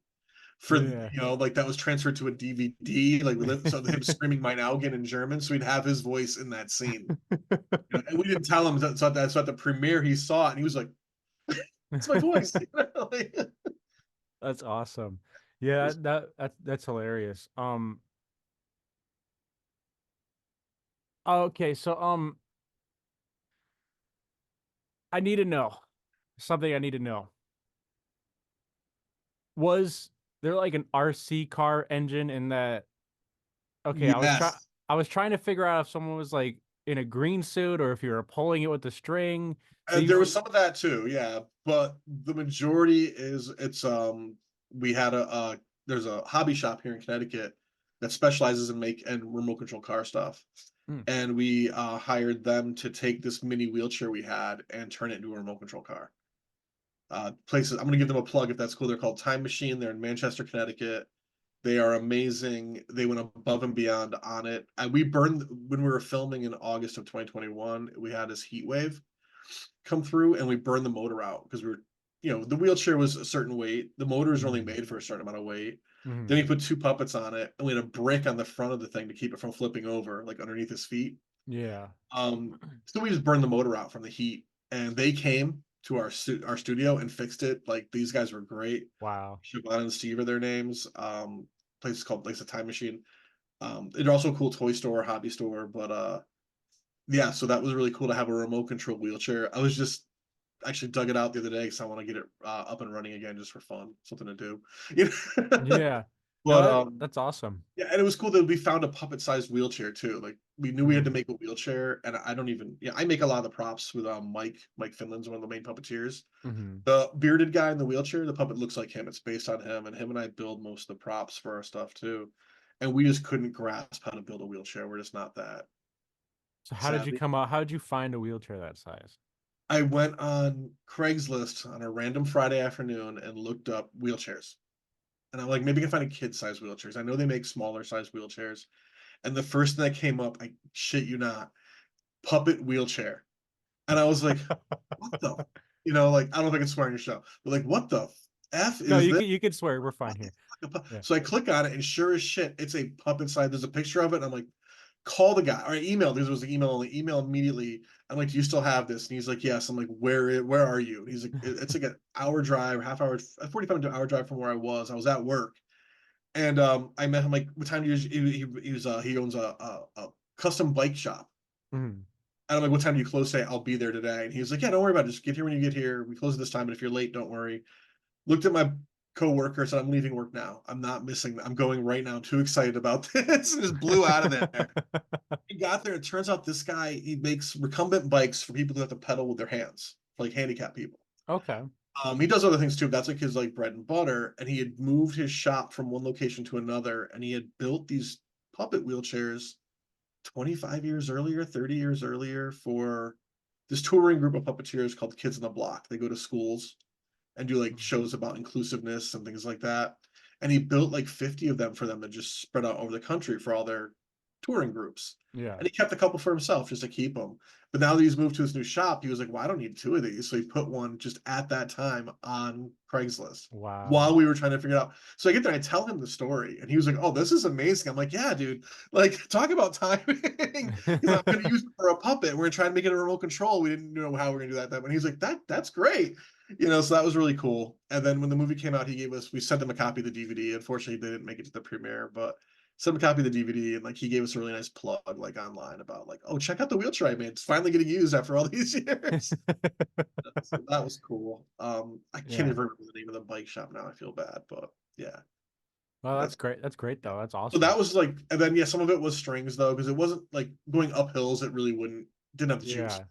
[SPEAKER 2] for
[SPEAKER 1] Yeah.
[SPEAKER 2] like that was transferred to a DVD. Like so him screaming "Mein Augen" in German, so we'd have his voice in that scene. And we didn't tell him that. So at the premiere, he saw it and he was like, "It's my voice." Like,
[SPEAKER 1] That's awesome. Yeah, that's hilarious. Okay, so I need to know something. I need to know. Was there like an RC car engine in that? Okay,
[SPEAKER 2] yes.
[SPEAKER 1] I was trying to figure out if someone was like in a green suit or if you were pulling it with the string. The
[SPEAKER 2] There was some of that too, yeah. But the majority is we had there's a hobby shop here in Connecticut that specializes in make and remote control car stuff.
[SPEAKER 1] Mm,
[SPEAKER 2] And we hired them to take this mini wheelchair we had and turn it into a remote control car. Places I'm gonna give them a plug if that's cool. They're called Time Machine. They're in Manchester, Connecticut. They are amazing. They went above and beyond on it. And we burned when we were filming in August of 2021. We had this heat wave come through and we burned the motor out because we were, the wheelchair was a certain weight. The motor is only
[SPEAKER 1] mhm,
[SPEAKER 2] made for a certain amount of weight. Then
[SPEAKER 1] mhm.
[SPEAKER 2] we put two puppets on it and we had a brick on the front of the thing to keep it from flipping over, like underneath his feet.
[SPEAKER 1] Yeah.
[SPEAKER 2] So we just burned the motor out from the heat, and they came to our studio and fixed it. Like these guys were great.
[SPEAKER 1] Wow.
[SPEAKER 2] Siobhan and Steve are their names. Place is called Place of Time Machine. It's also a cool toy store, hobby store, but yeah, so that was really cool to have a remote control wheelchair. I was just actually dug it out the other day because I want to get it up and running again just for fun, something to do. You know?
[SPEAKER 1] Yeah. No,
[SPEAKER 2] But
[SPEAKER 1] that's awesome.
[SPEAKER 2] yeah, and it was cool that we found a puppet-sized wheelchair too. Like we knew we had to
[SPEAKER 1] Mhm,
[SPEAKER 2] make a wheelchair, and I don't even I make a lot of the props with Mike Finland's one of the main puppeteers.
[SPEAKER 1] mhm.
[SPEAKER 2] The bearded guy in the wheelchair, the puppet looks like him. It's based on him, and him and I build most of the props for our stuff too. And we just couldn't grasp how to build a wheelchair. We're just not that
[SPEAKER 1] So how did you
[SPEAKER 2] savvy.
[SPEAKER 1] come out? How did you find a wheelchair that size?
[SPEAKER 2] I went on Craigslist on a random Friday afternoon and looked up wheelchairs. And I'm like, maybe I can find a kid-sized wheelchairs. I know they make smaller sized wheelchairs. And the first thing that came up, I shit you not, puppet wheelchair. And I was like, what the? Like, I don't know if I can swear on your show, but like, what the? F
[SPEAKER 1] No,
[SPEAKER 2] is this?
[SPEAKER 1] you can swear. We're fine here. Yeah.
[SPEAKER 2] So I click on it, and sure as shit, it's a puppet side. There's a picture of it, and I'm like, call the guy or email. This was the email only. Email immediately. I'm like, do you still have this? And he's like, yes. I'm like, where are you? And he's like, it's like an hour drive, half hour, 45 to an hour drive from where I was. I was at work, and I met him like, what time do you? He owns a custom bike shop.
[SPEAKER 1] Mhm.
[SPEAKER 2] And I'm like, what time do you close today? I'll be there today. And he was like, yeah, don't worry about it. Just get here when you get here. We close at this time, but if you're late, don't worry. Looked at my coworker, said, I'm leaving work now. I'm not missing. I'm going right now. I'm too excited about this. And just blew out of there. He got there. It turns out this guy, he makes recumbent bikes for people who have to pedal with their hands, like handicapped people.
[SPEAKER 1] Okay.
[SPEAKER 2] He does other things too. But that's like his like bread and butter. And he had moved his shop from one location to another, and he had built these puppet wheelchairs 25 years earlier, 30 years earlier for this touring group of puppeteers called Kids on the Block. They go to schools and do like
[SPEAKER 1] Mhm.
[SPEAKER 2] shows about inclusiveness and things like that. And he built like 50 of them for them to just spread out over the country for all their touring groups.
[SPEAKER 1] Yeah.
[SPEAKER 2] And he kept a couple for himself just to keep them. But now that he's moved to his new shop, he was like, well, I don't need two of these. So he put one just at that time on Craigslist
[SPEAKER 1] Wow.
[SPEAKER 2] while we were trying to figure it out. So I get there, I tell him the story, and he was like, oh, this is amazing. I'm like, yeah, dude, like talk about timing. He's like, I'm going to use it for a puppet. We're going to try to make it a remote control. We didn't know how we're going to do that. And he's like, that's great. So that was really cool. And then when the movie came out, we sent him a copy of the DVD. Unfortunately, they didn't make it to the premiere, but sent him a copy of the DVD, and like he gave us a really nice plug like online about like, oh, check out the wheelchair I made. It's finally getting used after all these years. So that was cool. I can't
[SPEAKER 1] Yeah.
[SPEAKER 2] even remember the name of the bike shop now. I feel bad, but yeah,
[SPEAKER 1] Well, that's
[SPEAKER 2] that's
[SPEAKER 1] great. That's great though. That's
[SPEAKER 2] so
[SPEAKER 1] awesome.
[SPEAKER 2] that was like, and then yeah, some of it was strings though, because it wasn't like going up hills. It really didn't have the juice.
[SPEAKER 1] Yeah.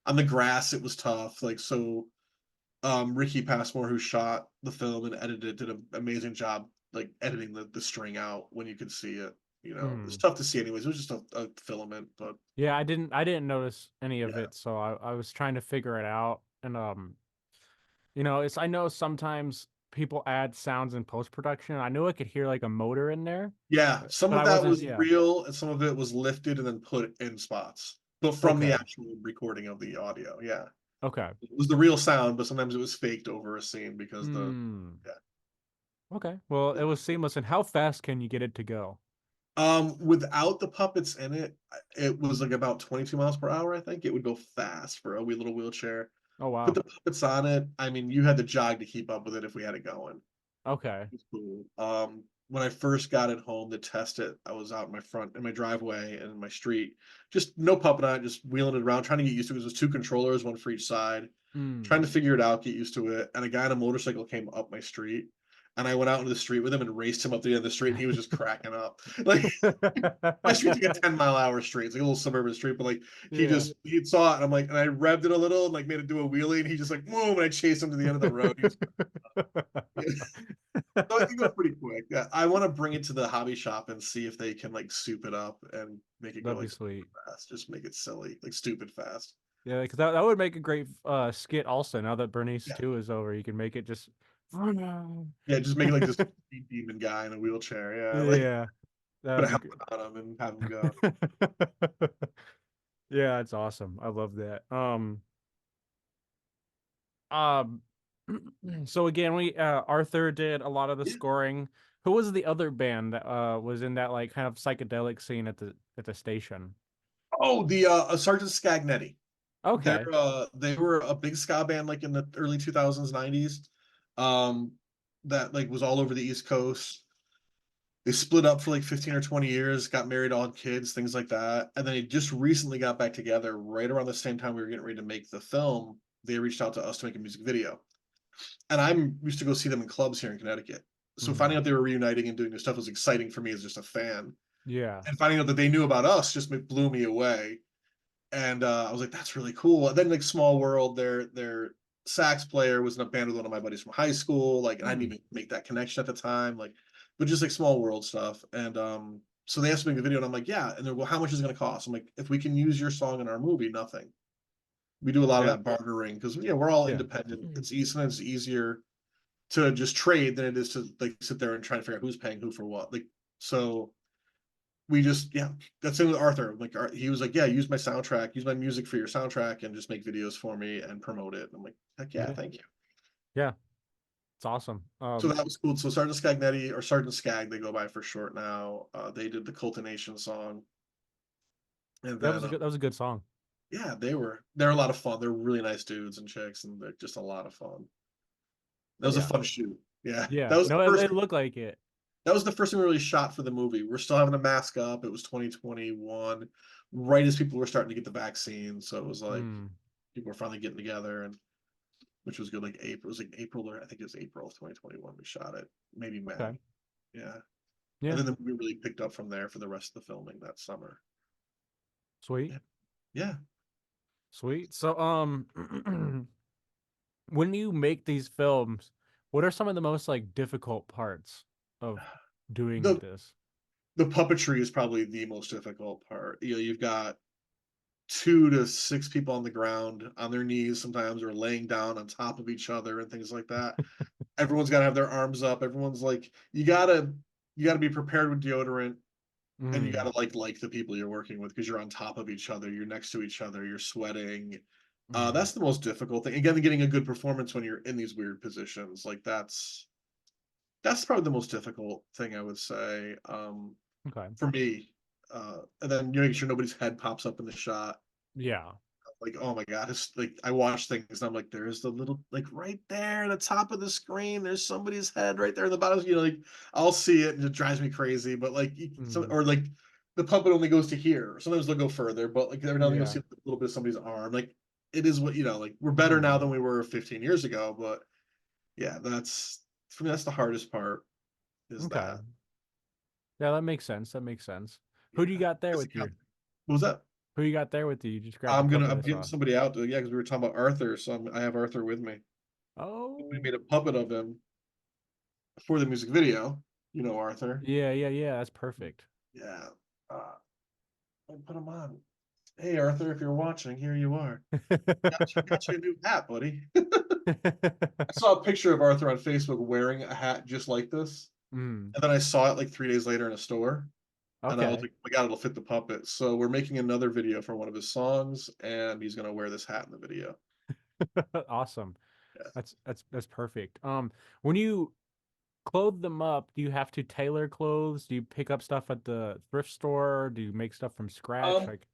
[SPEAKER 2] On the grass, it was tough. Ricky Passmore, who shot the film and edited it, did an amazing job like editing the string out when you could see it. It's
[SPEAKER 1] Mm.
[SPEAKER 2] tough to see anyways. It was just a filament, but
[SPEAKER 1] Yeah, I didn't notice any of
[SPEAKER 2] yeah.
[SPEAKER 1] it, so I was trying to figure it out. And it's I know sometimes people add sounds in post production. I knew I could hear like a motor in there,
[SPEAKER 2] Yeah, some
[SPEAKER 1] but
[SPEAKER 2] of
[SPEAKER 1] I
[SPEAKER 2] that
[SPEAKER 1] wasn't,
[SPEAKER 2] was
[SPEAKER 1] yeah.
[SPEAKER 2] real and some of it was lifted and then put in spots. But from the
[SPEAKER 1] Okay.
[SPEAKER 2] actual recording of the audio, yeah.
[SPEAKER 1] Okay.
[SPEAKER 2] It was the real sound, but sometimes it was faked over a scene because the
[SPEAKER 1] Hmm.
[SPEAKER 2] yeah.
[SPEAKER 1] Okay. Well, it was seamless. And how fast can you get it to go?
[SPEAKER 2] Without the puppets in it, it was like about 22 miles per hour, I think. It would go fast for a wee little wheelchair.
[SPEAKER 1] Oh
[SPEAKER 2] Put
[SPEAKER 1] wow.
[SPEAKER 2] the puppets on it. I mean, you had to jog to keep up with it if we had it going.
[SPEAKER 1] Okay.
[SPEAKER 2] It's cool. When I first got it home to test it, I was out in my driveway and in my street, just no puppet on it, just wheeling it around, trying to get used to it. It was two controllers, one for each side, trying
[SPEAKER 1] Hmm.
[SPEAKER 2] to figure it out, get used to it. And a guy on a motorcycle came up my street, and I went out into the street with him and raced him up the end of the street, and he was just cracking up. Like my street's like a 10-mile-hour street. It's like a little suburban street, but like
[SPEAKER 1] Yeah.
[SPEAKER 2] he saw it, and I'm like, and I revved it a little and like made it do a wheelie, and he just like, boom, and I chased him to the end of the road. He was So I think it was pretty quick. Yeah, I want to bring it to the hobby shop and see if they can like soup it up and make it go
[SPEAKER 1] That'd be
[SPEAKER 2] like
[SPEAKER 1] sweet.
[SPEAKER 2] fast. Just make it silly, like stupid fast.
[SPEAKER 1] Yeah, because that would make a great skit also. Now that Bernice
[SPEAKER 2] Yeah,
[SPEAKER 1] 2 is over, you can make it just
[SPEAKER 2] yeah. Just make it like this demon guy in a wheelchair. Yeah, like
[SPEAKER 1] Yeah, that
[SPEAKER 2] put
[SPEAKER 1] would
[SPEAKER 2] a
[SPEAKER 1] be
[SPEAKER 2] helmet
[SPEAKER 1] good.
[SPEAKER 2] on him and have him go.
[SPEAKER 1] Yeah, it's awesome. I love that. Um, so again, we Arthur did a lot of the
[SPEAKER 2] Yeah.
[SPEAKER 1] scoring. Who was the other band that was in that like kind of psychedelic scene at the station?
[SPEAKER 2] Oh, the Sergeant Scagnetti.
[SPEAKER 1] Okay.
[SPEAKER 2] They were a big ska band like in the early 2000s, 90s. Um, that like was all over the East Coast. They split up for like 15 or 20 years, got married, all had kids, things like that. And then they just recently got back together right around the same time we were getting ready to make the film. They reached out to us to make a music video. And I'm used to go see them in clubs here in Connecticut. So
[SPEAKER 1] Hmm.
[SPEAKER 2] finding out they were reuniting and doing new stuff was exciting for me as just a fan.
[SPEAKER 1] Yeah.
[SPEAKER 2] And finding out that they knew about us just blew me away. And I was like, that's really cool. And then like Small World, their sax player was in a band with one of my buddies from high school. Like, and I didn't
[SPEAKER 1] Hmm.
[SPEAKER 2] even make that connection at the time. Like, but just like Small World stuff. And so they asked me to make the video, and I'm like, yeah. And they're, well, how much is it going to cost? I'm like, if we can use your song in our movie, nothing. We do a lot of
[SPEAKER 1] Yeah.
[SPEAKER 2] that bartering because yeah, we're all
[SPEAKER 1] Yeah.
[SPEAKER 2] independent. It's easy, sometimes it's easier to just trade than it is to like sit there and try to figure out who's paying who for what. Like, so we just yeah, that's it with Arthur. Like he was like, yeah, use my soundtrack, use my music for your soundtrack, and just make videos for me and promote it. And I'm like, heck yeah,
[SPEAKER 1] Yeah.
[SPEAKER 2] thank you.
[SPEAKER 1] Yeah. It's awesome.
[SPEAKER 2] So that was cool. So Sergeant Scagnetti, or Sergeant Skag, they go by for short now. They did the Cultination song, and
[SPEAKER 1] That was
[SPEAKER 2] then
[SPEAKER 1] a good, that was a good song.
[SPEAKER 2] yeah, they're a lot of fun. They're really nice dudes and chicks, and they're just a lot of fun. That
[SPEAKER 1] Oh
[SPEAKER 2] was a
[SPEAKER 1] yeah.
[SPEAKER 2] fun shoot. Yeah,
[SPEAKER 1] Yeah. No, it looked like it.
[SPEAKER 2] that was the first thing we really shot for the movie. We're still having the mask up. It was 2021, right as people were starting to get the vaccine. So it was like
[SPEAKER 1] Mm,
[SPEAKER 2] people were finally getting together, and which was good. Like April, it was like April, or I think it was April of 2021. We shot it, maybe
[SPEAKER 1] okay.
[SPEAKER 2] May. Yeah, and
[SPEAKER 1] Yeah.
[SPEAKER 2] then the movie really picked up from there for the rest of the filming that summer.
[SPEAKER 1] Sweet.
[SPEAKER 2] Yeah, yeah.
[SPEAKER 1] Sweet. So when you make these films, what are some of the most like difficult parts of doing
[SPEAKER 2] The
[SPEAKER 1] this?
[SPEAKER 2] the puppetry is probably the most difficult part. You know, you've got 2 to 6 people on the ground on their knees sometimes, or laying down on top of each other and things like that. Everyone's got to have their arms up. Everyone's like, you gotta be prepared with deodorant, and you
[SPEAKER 1] Mm,
[SPEAKER 2] gotta like the people you're working with, because you're on top of each other, you're next to each other, you're sweating.
[SPEAKER 1] mm,
[SPEAKER 2] That's the most difficult thing. Again, getting a good performance when you're in these weird positions, like that's probably the most difficult thing, I would say,
[SPEAKER 1] okay.
[SPEAKER 2] for me. And then you making sure nobody's head pops up in the shot.
[SPEAKER 1] Yeah.
[SPEAKER 2] Like, oh my god, it's like I watch things and I'm like, there's the little, like, right there at the top of the screen, there's somebody's head right there in the bottom. You know, like, I'll see it and it drives me crazy. But like, so,
[SPEAKER 1] Mm,
[SPEAKER 2] or like the puppet only goes to here. Sometimes they'll go further, but like every now and then you'll
[SPEAKER 1] yeah.
[SPEAKER 2] see a little bit of somebody's arm. Like, it is what, like, we're better now
[SPEAKER 1] Mm,
[SPEAKER 2] than we were 15 years ago. But yeah, that's, for me, that's the hardest part, is
[SPEAKER 1] okay.
[SPEAKER 2] that.
[SPEAKER 1] Yeah, that makes sense. That makes sense. Who do you
[SPEAKER 2] Yeah.
[SPEAKER 1] got there
[SPEAKER 2] It's
[SPEAKER 1] with you?
[SPEAKER 2] what was that?
[SPEAKER 1] Who you got there with you? You just grabbed a puppet
[SPEAKER 2] I'm
[SPEAKER 1] I
[SPEAKER 2] getting
[SPEAKER 1] saw.
[SPEAKER 2] somebody out to, yeah, because we were talking about Arthur, so I have Arthur with me. We
[SPEAKER 1] Oh.
[SPEAKER 2] made a puppet of him for the music video. You know Arthur.
[SPEAKER 1] Yeah, yeah, yeah. That's perfect.
[SPEAKER 2] Yeah. Uh, I put him on. Hey Arthur, if you're watching, here you are. Got you a new hat, buddy. I saw a picture of Arthur on Facebook wearing a hat just like this,
[SPEAKER 1] Mm,
[SPEAKER 2] and then I saw it like 3 days later in a store, and I was
[SPEAKER 1] okay.
[SPEAKER 2] like, "Oh my god, it'll fit the puppet." So we're making another video for one of his songs, and he's gonna wear this hat in the video.
[SPEAKER 1] Awesome.
[SPEAKER 2] Yeah.
[SPEAKER 1] That's perfect. When you clothe them up, do you have to tailor clothes? Do you pick up stuff at the thrift store? Do you make stuff from scratch?
[SPEAKER 2] Um,
[SPEAKER 1] Like,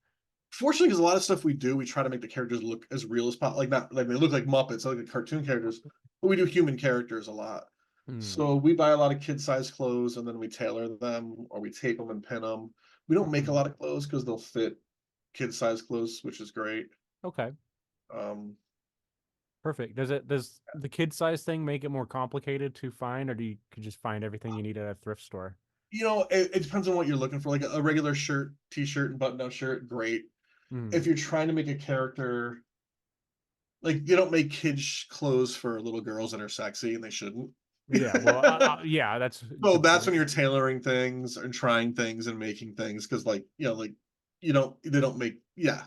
[SPEAKER 2] Fortunately, because a lot of stuff we do, we try to make the characters look as real as possible. Like, not like they look like Muppets, like cartoon characters, but we do human characters a lot.
[SPEAKER 1] mm,
[SPEAKER 2] So we buy a lot of kid-sized clothes, and then we tailor them, or we tape them and pin them. We don't make a
[SPEAKER 1] mm,
[SPEAKER 2] lot of clothes because they'll fit kid-sized clothes, which is great.
[SPEAKER 1] okay,
[SPEAKER 2] Um,
[SPEAKER 1] perfect. Does the kid size thing make it more complicated to find, or do you could just find everything you need at a thrift store?
[SPEAKER 2] it depends on what you're looking for. Like a regular shirt, t-shirt, and button-down shirt, great.
[SPEAKER 1] Mm,
[SPEAKER 2] If you're trying to make a character, like, you don't make kids clothes for little girls that are sexy, and they shouldn't.
[SPEAKER 1] yeah, well, yeah, that's a
[SPEAKER 2] So
[SPEAKER 1] good
[SPEAKER 2] that's
[SPEAKER 1] point.
[SPEAKER 2] when you're tailoring things and trying things and making things, because, like, like, they don't make, yeah,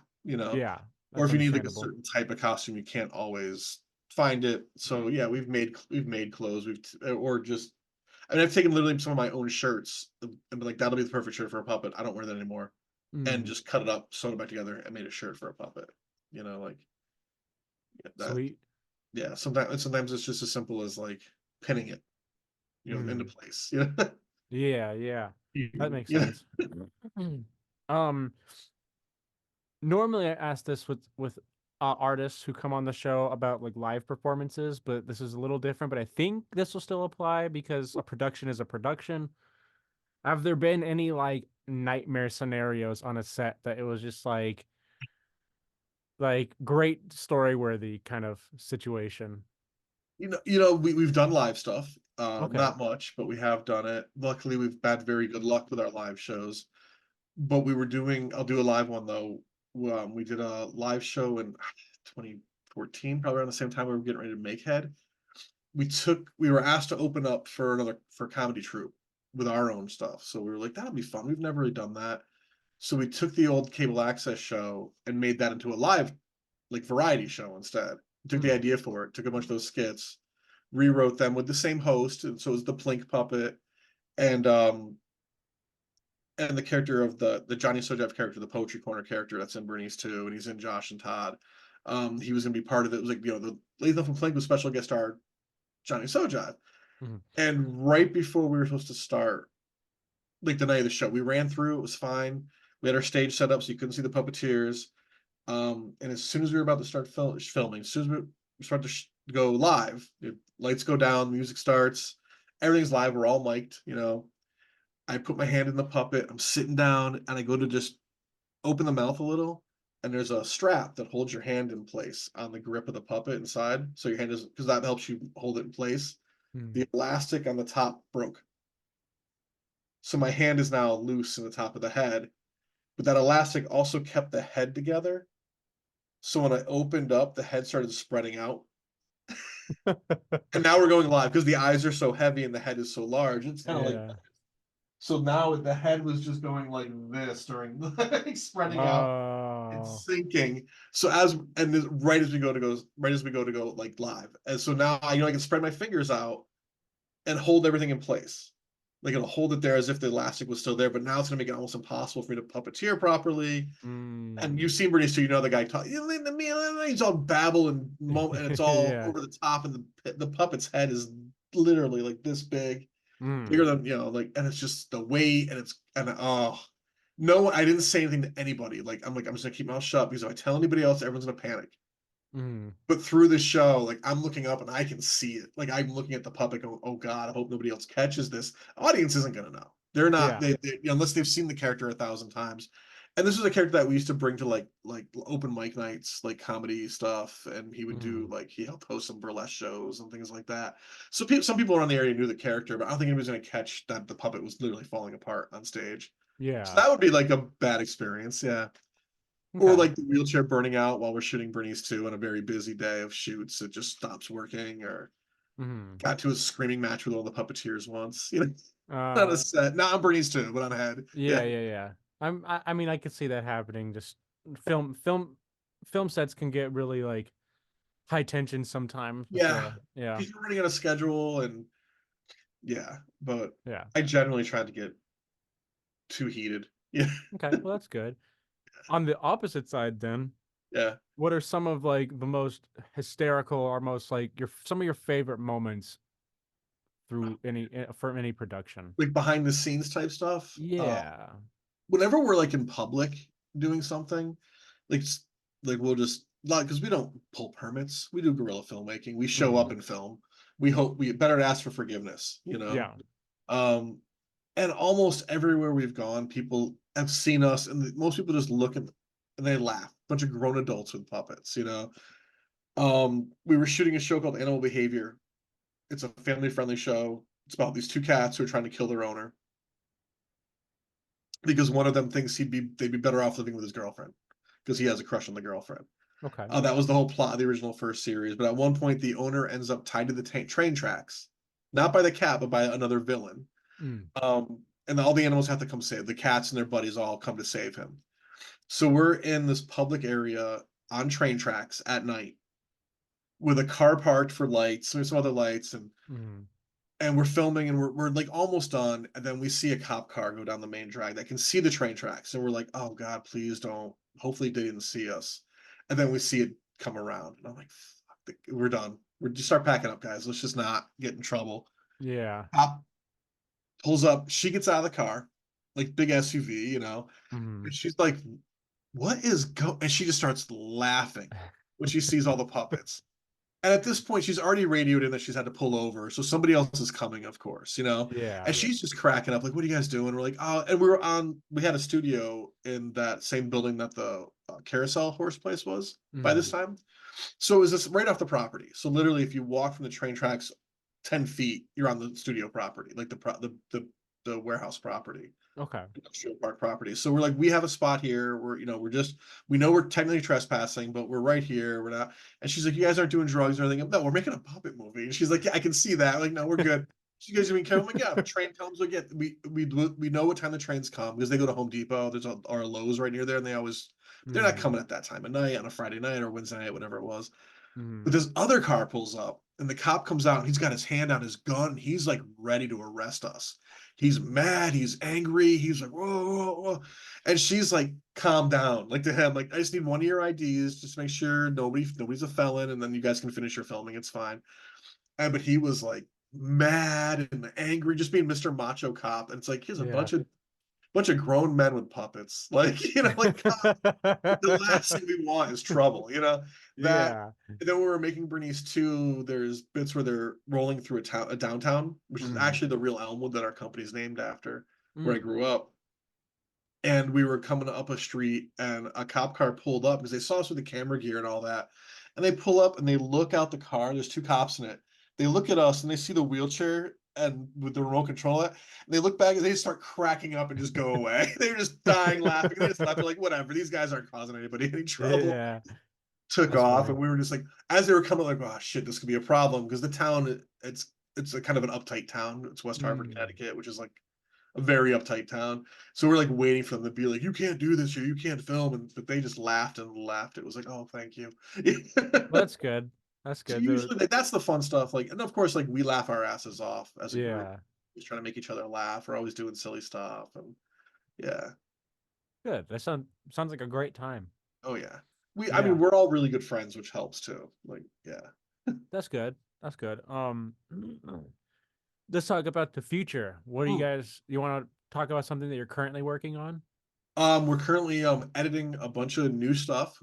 [SPEAKER 1] Yeah,
[SPEAKER 2] or
[SPEAKER 1] that's
[SPEAKER 2] if you need like a
[SPEAKER 1] understandable.
[SPEAKER 2] certain type of costume, you can't always find it. So yeah, we've made clothes, or just, I mean, I've taken literally some of my own shirts and been like, that'll be the perfect shirt for a puppet. I don't wear that anymore, and
[SPEAKER 1] Mm,
[SPEAKER 2] just cut it up, sewed it back together, and made a shirt for a puppet. Like, yeah, that.
[SPEAKER 1] sweet.
[SPEAKER 2] Yeah, sometimes it's just as simple as like pinning it, into
[SPEAKER 1] Mm,
[SPEAKER 2] place.
[SPEAKER 1] yeah, yeah, that makes
[SPEAKER 2] Yeah.
[SPEAKER 1] sense. Um, normally I ask this with artists who come on the show about like live performances, but this is a little different. But I think this will still apply because a production is a production. Have there been any like nightmare scenarios on a set that it was just like great story worthy kind of situation?
[SPEAKER 2] We've done live stuff.
[SPEAKER 1] Okay.
[SPEAKER 2] Not much, but we have done it. Luckily, we've had very good luck with our live shows. But I'll do a live one though. We did a live show in 2014, probably around the same time we were getting ready to make Head. We were asked to open up for comedy troupe with our own stuff. So we were like, that'll be fun. We've never really done that. So we took the old cable access show and made that into a live, like, variety show instead. Took the
[SPEAKER 1] Hmm.
[SPEAKER 2] idea for it, took a bunch of those skits, rewrote them with the same host, and so it was the Plink puppet, and and the character of the Johnny Sojev character, the Poetry Corner character that's in Bernice too, and he's in Josh and Todd. He was gonna be part of it. It was like, the Lathan from Plink was special guest star Johnny Sojive.
[SPEAKER 1] Mhm.
[SPEAKER 2] And right before we were supposed to start, like the night of the show, we ran through, it was fine. We had our stage set up so you couldn't see the puppeteers. And as soon as we were about to start filming, as soon as we start to go live, lights go down, music starts, everything's live, we're all mic'd, I put my hand in the puppet, I'm sitting down, and I go to just open the mouth a little, and there's a strap that holds your hand in place on the grip of the puppet inside. So your hand is, because that helps you hold it in place.
[SPEAKER 1] Mm.
[SPEAKER 2] The elastic on the top broke. So my hand is now loose in the top of the head, but that elastic also kept the head together. So when I opened up, the head started spreading out. And now we're going live because the eyes are so heavy and the head is so large. It's kind of like,
[SPEAKER 1] Yeah.
[SPEAKER 2] so now the head was just going like this during like spreading out and
[SPEAKER 1] Oh.
[SPEAKER 2] sinking. So right as we go to go like live. And so now I can spread my fingers out and hold everything in place. Like it'll hold it there as if the elastic was still there, but now it's gonna make it almost impossible for me to puppeteer properly. And
[SPEAKER 1] Mm.
[SPEAKER 2] you've seen Bernie, so you know the guy talk. He's all babble and it's all
[SPEAKER 1] Yeah.
[SPEAKER 2] over the top, and the puppet's head is literally like this big, bigger
[SPEAKER 1] Mm.
[SPEAKER 2] than and it's just the weight, and oh no, I didn't say anything to anybody. I'm just gonna keep my mouth shut because if I tell anybody else, everyone's gonna panic.
[SPEAKER 1] Mm.
[SPEAKER 2] But through the show, like I'm looking up and I can see it. Like I'm looking at the puppet going, "Oh God, I hope nobody else catches this." Audience isn't gonna know. They're not
[SPEAKER 1] Yeah.
[SPEAKER 2] they unless they've seen the character 1,000 times. And this was a character that we used to bring to like open mic nights, like comedy stuff, and he would do
[SPEAKER 1] Mm.
[SPEAKER 2] like he helped host some burlesque shows and things like that. So some people around the area knew the character, but I don't think anybody was gonna catch that the puppet was literally falling apart on stage. So
[SPEAKER 1] Yeah.
[SPEAKER 2] that would be like a bad experience, yeah. Or
[SPEAKER 1] Okay.
[SPEAKER 2] like the wheelchair burning out while we're shooting Bernie's 2 on a very busy day of shoots. It just stops working, or
[SPEAKER 1] Mhm.
[SPEAKER 2] got to a screaming match with all the puppeteers once, on a
[SPEAKER 1] Uh,
[SPEAKER 2] set. Not on Bernie's 2, but on a head.
[SPEAKER 1] yeah,
[SPEAKER 2] Yeah.
[SPEAKER 1] yeah, yeah. I mean, I could see that happening. Just film, film, film sets can get really like high tension sometimes with
[SPEAKER 2] Yeah.
[SPEAKER 1] the, yeah,
[SPEAKER 2] Because you're running on a schedule and yeah, but
[SPEAKER 1] yeah.
[SPEAKER 2] I generally try to get too heated. Yeah.
[SPEAKER 1] Okay, well that's good. On the opposite side, then,
[SPEAKER 2] Yeah.
[SPEAKER 1] what are some of like the most hysterical or most like your some of your favorite moments through any from any production?
[SPEAKER 2] Like behind the scenes type stuff.
[SPEAKER 1] Yeah.
[SPEAKER 2] Whenever we're like in public doing something, like like we'll just not because we don't pull permits. We do guerrilla filmmaking. We show up
[SPEAKER 1] Mm.
[SPEAKER 2] and film. We hope we better to ask for forgiveness.
[SPEAKER 1] Yeah.
[SPEAKER 2] Um, and almost everywhere we've gone, people have seen us, and most people just look and they laugh. Bunch of grown adults with puppets. We were shooting a show called Animal Behavior. It's a family friendly show. It's about these two cats who are trying to kill their owner because one of them thinks they'd be better off living with his girlfriend because he has a crush on the girlfriend.
[SPEAKER 1] Okay.
[SPEAKER 2] That was the whole plot of the original first series. But at one point, the owner ends up tied to the train tracks, not by the cat, but by another villain.
[SPEAKER 1] Mm.
[SPEAKER 2] And all the animals have to come save the cats and their buddies all come to save him. So we're in this public area on train tracks at night with a car parked for lights. There's some other lights,
[SPEAKER 1] Mm.
[SPEAKER 2] and we're filming, and we're like almost done, and then we see a cop car go down the main drag that can see the train tracks, and we're like, oh God, please don't. Hopefully they didn't see us. And then we see it come around, and I'm like, fuck, we're done. We're just start packing up, guys. Let's just not get in trouble.
[SPEAKER 1] Yeah.
[SPEAKER 2] Cop pulls up. She gets out of the car, like big SUV.
[SPEAKER 1] Mm.
[SPEAKER 2] And she's like, what is go? And she just starts laughing when she sees all the puppets. And at this point, she's already radioed in that she's had to pull over. So somebody else is coming, of course.
[SPEAKER 1] Yeah.
[SPEAKER 2] And she's just cracking up, like, what are you guys doing? We're like, oh, and we had a studio in that same building that the carousel horse place was by this
[SPEAKER 1] Mm.
[SPEAKER 2] time. So it was this right off the property. So literally, if you walk from the train tracks 10 feet, you're on the studio property, like the warehouse property,
[SPEAKER 1] Okay.
[SPEAKER 2] industrial park property. So we're like, we have a spot here. We know we're technically trespassing, but we're right here. We're not. And she's like, you guys aren't doing drugs or anything. No, we're making a puppet movie. And she's like, yeah, I can see that. Like, no, we're good. She goes, you mean Kevin? I'm like, yeah, if a train comes, we know what time the trains come because they go to Home Depot. There's our Lowe's right near there, and they're not
[SPEAKER 1] Mm.
[SPEAKER 2] coming at that time of night on a Friday night or Wednesday night, whatever it was. But
[SPEAKER 1] Mm.
[SPEAKER 2] this other car pulls up, and the cop comes out, and he's got his hand on his gun. And he's like ready to arrest us. He's mad. He's angry. He's like, whoa, whoa, whoa. And she's like, calm down. Like to him, like, I just need one of your IDs, just make sure nobody's a felon, and then you guys can finish your filming. It's fine. and but he was like mad and angry, just being Mr. Macho Cop. And it's like here's a
[SPEAKER 1] Yeah.
[SPEAKER 2] bunch of grown men with puppets. Like, like the last thing we want is trouble, That
[SPEAKER 1] Yeah.
[SPEAKER 2] and then when we were making Bernice 2, there's bits where they're rolling through a downtown, which is
[SPEAKER 1] Mhm.
[SPEAKER 2] actually the real Elmwood that our company's named after, where I
[SPEAKER 1] Mm.
[SPEAKER 2] grew up. And we were coming up a street and a cop car pulled up because they saw us with the camera gear and all that. And they pull up and they look out the car. There's two cops in it. They look at us and they see the wheelchair and with the remote control and they look back and they start cracking up and just go away. They're just dying laughing. They just left. They're like, whatever, these guys aren't causing anybody any trouble.
[SPEAKER 1] Yeah.
[SPEAKER 2] Took
[SPEAKER 1] That's
[SPEAKER 2] off and
[SPEAKER 1] funny.
[SPEAKER 2] we were just like, as they were coming, like, oh shit, this could be a problem because the town, it's a kind of an uptight town. It's West Hartford,
[SPEAKER 1] Mm.
[SPEAKER 2] Connecticut, which is like a very uptight town. So we're like waiting for them to be like, "You can't do this here. You can't film." And but they just laughed and laughed. It was like, "Oh, thank you."
[SPEAKER 1] Well, that's good. That's
[SPEAKER 2] So
[SPEAKER 1] good.
[SPEAKER 2] usually that's the fun stuff. Like, and of course, like we laugh our asses off as a group.
[SPEAKER 1] Yeah.
[SPEAKER 2] Just trying to make each other laugh. We're always doing silly stuff, and yeah,
[SPEAKER 1] Good. That sounds like a great time.
[SPEAKER 2] oh yeah. I mean,
[SPEAKER 1] Yeah.
[SPEAKER 2] we're all really good friends, which helps too. Like, yeah.
[SPEAKER 1] That's good. That's good. Let's talk about the future. What do you want to talk about something that you're currently working on?
[SPEAKER 2] We're currently editing a bunch of new stuff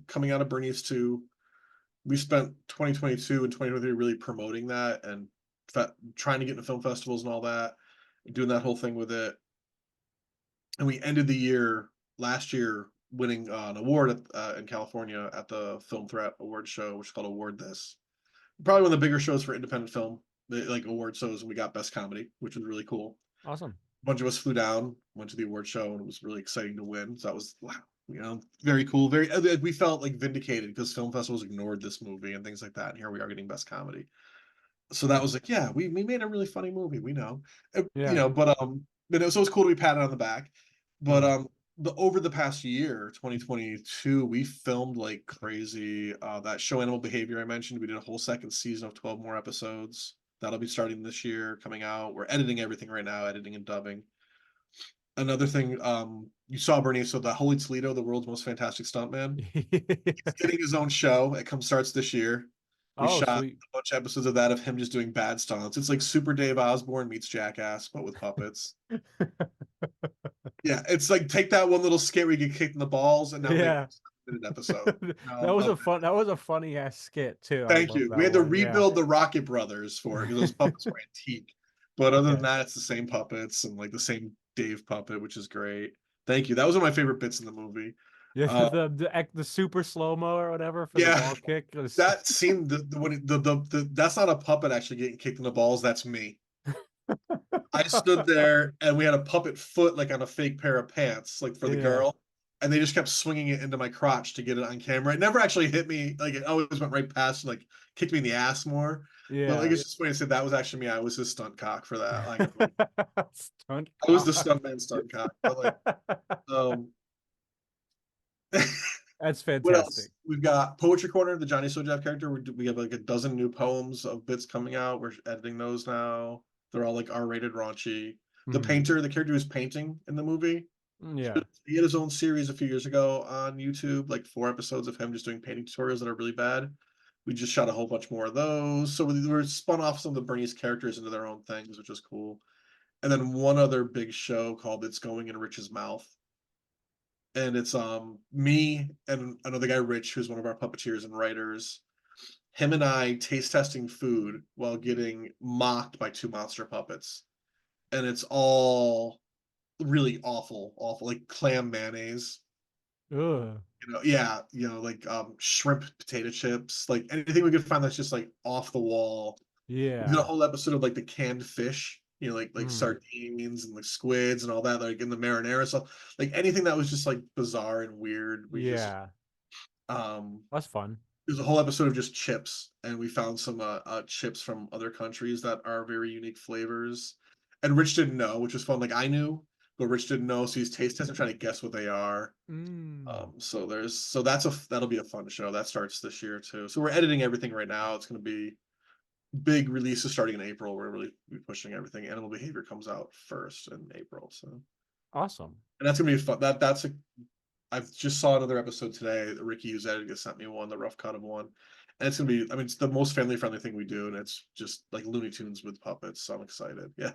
[SPEAKER 2] coming out of Bernie's 2. We spent 2022 and 2023 really promoting that and trying to get into film festivals and all that, doing that whole thing with it. And we ended the year last year winning an award in California at the Film Threat Award Show, which is called Award This. Probably one of the bigger shows for independent film, like award shows. And we got Best Comedy, which was really cool.
[SPEAKER 1] Awesome.
[SPEAKER 2] A bunch of us flew down, went to the award show, and it was really exciting to win. So that was wow, very cool. Very we felt like vindicated because film festivals ignored this movie and things like that. And here we are getting Best Comedy. So that was like, yeah, we made a really funny movie. We know,
[SPEAKER 1] Yeah.
[SPEAKER 2] but so it was cool to be patted on the back. But
[SPEAKER 1] Mhm.
[SPEAKER 2] over the past year, 2022, we filmed like crazy. That show Animal Behavior I mentioned, we did a whole second season of 12 more episodes. That'll be starting this year, coming out. We're editing everything right now, editing and dubbing. Another thing, you saw Bernie, so the Holy Toledo, the world's most fantastic stuntman, he's getting his own show. It comes starts this year. We
[SPEAKER 1] Oh,
[SPEAKER 2] shot
[SPEAKER 1] sweet.
[SPEAKER 2] a bunch of episodes of that of him just doing bad stunts. It's like Super Dave Osborne meets Jackass, but with puppets. Yeah, it's like take that one little skit where you get kicked in the balls and now make
[SPEAKER 1] Yeah.
[SPEAKER 2] a minute episode.
[SPEAKER 1] That was a funny ass skit too. I
[SPEAKER 2] Thank
[SPEAKER 1] love
[SPEAKER 2] you. We
[SPEAKER 1] that
[SPEAKER 2] had to
[SPEAKER 1] one. Yeah.
[SPEAKER 2] rebuild the Rocket Brothers for it because those puppets were antique. But other than
[SPEAKER 1] Okay.
[SPEAKER 2] that, it's the same puppets and like the same Dave puppet, which is great. Thank you. That was one of my favorite bits in the movie.
[SPEAKER 1] Yeah,
[SPEAKER 2] Uh,
[SPEAKER 1] the super slow-mo or whatever for the
[SPEAKER 2] yeah,
[SPEAKER 1] ball kick.
[SPEAKER 2] that scene, that's not a puppet actually getting kicked in the balls. That's me. I stood there and we had a puppet foot like on a fake pair of pants, like for the
[SPEAKER 1] Yeah.
[SPEAKER 2] girl, and they just kept swinging it into my crotch to get it on camera. It never actually hit me, like it always went right past, and, like kicked me in the ass more. But like
[SPEAKER 1] Yeah.
[SPEAKER 2] it's just funny to say that was actually me. I was his stunt cock for that.
[SPEAKER 1] Stunt
[SPEAKER 2] I was the
[SPEAKER 1] cock.
[SPEAKER 2] stuntman stunt cock. But like, um,
[SPEAKER 1] That's
[SPEAKER 2] what else?
[SPEAKER 1] fantastic.
[SPEAKER 2] We've got Poetry Corner, the Johnny Sojev character. We have like a dozen new poems of bits coming out. We're editing those now. They're all like R-rated, raunchy. The
[SPEAKER 1] Mhm.
[SPEAKER 2] painter, the character who's painting in the movie,
[SPEAKER 1] Yeah.
[SPEAKER 2] he had his own series a few years ago on YouTube, like 4 episodes of him just doing painting tutorials that are really bad. We just shot a whole bunch more of those. So we're spun off some of the Bernice characters into their own things, which is cool. And then one other big show called It's Going in Rich's Mouth. And it's me and another guy, Rich, who's one of our puppeteers and writers. Him and I taste testing food while getting mocked by two monster puppets. And it's all really awful, awful, like clam mayonnaise.
[SPEAKER 1] Ugh.
[SPEAKER 2] Yeah, like shrimp potato chips, like anything we could find that's just like off the wall. We did a
[SPEAKER 1] Yeah.
[SPEAKER 2] whole episode of like the canned fish, like
[SPEAKER 1] Mm.
[SPEAKER 2] sardines and like squids and all that, like in the marinara stuff. Like anything that was just like bizarre and weird. We just
[SPEAKER 1] Yeah.
[SPEAKER 2] um
[SPEAKER 1] That's fun.
[SPEAKER 2] there's a whole episode of just chips, and we found some chips from other countries that are very unique flavors. And Rich didn't know, which was fun. Like I knew, but Rich didn't know, so he's taste testing, trying to guess what they are.
[SPEAKER 1] Mm.
[SPEAKER 2] So that'll be a fun show that starts this year too. So we're editing everything right now. It's going to be big releases starting in April. We're really be pushing everything. Animal Behavior comes out first in April, so
[SPEAKER 1] Awesome.
[SPEAKER 2] and that's gonna be fun. I've just saw another episode today. Ricky who's editing it sent me one, the rough cut of one, And it's gonna be, I mean, it's the most family friendly thing we do, and it's just like Looney Tunes with puppets. So I'm excited. Yeah.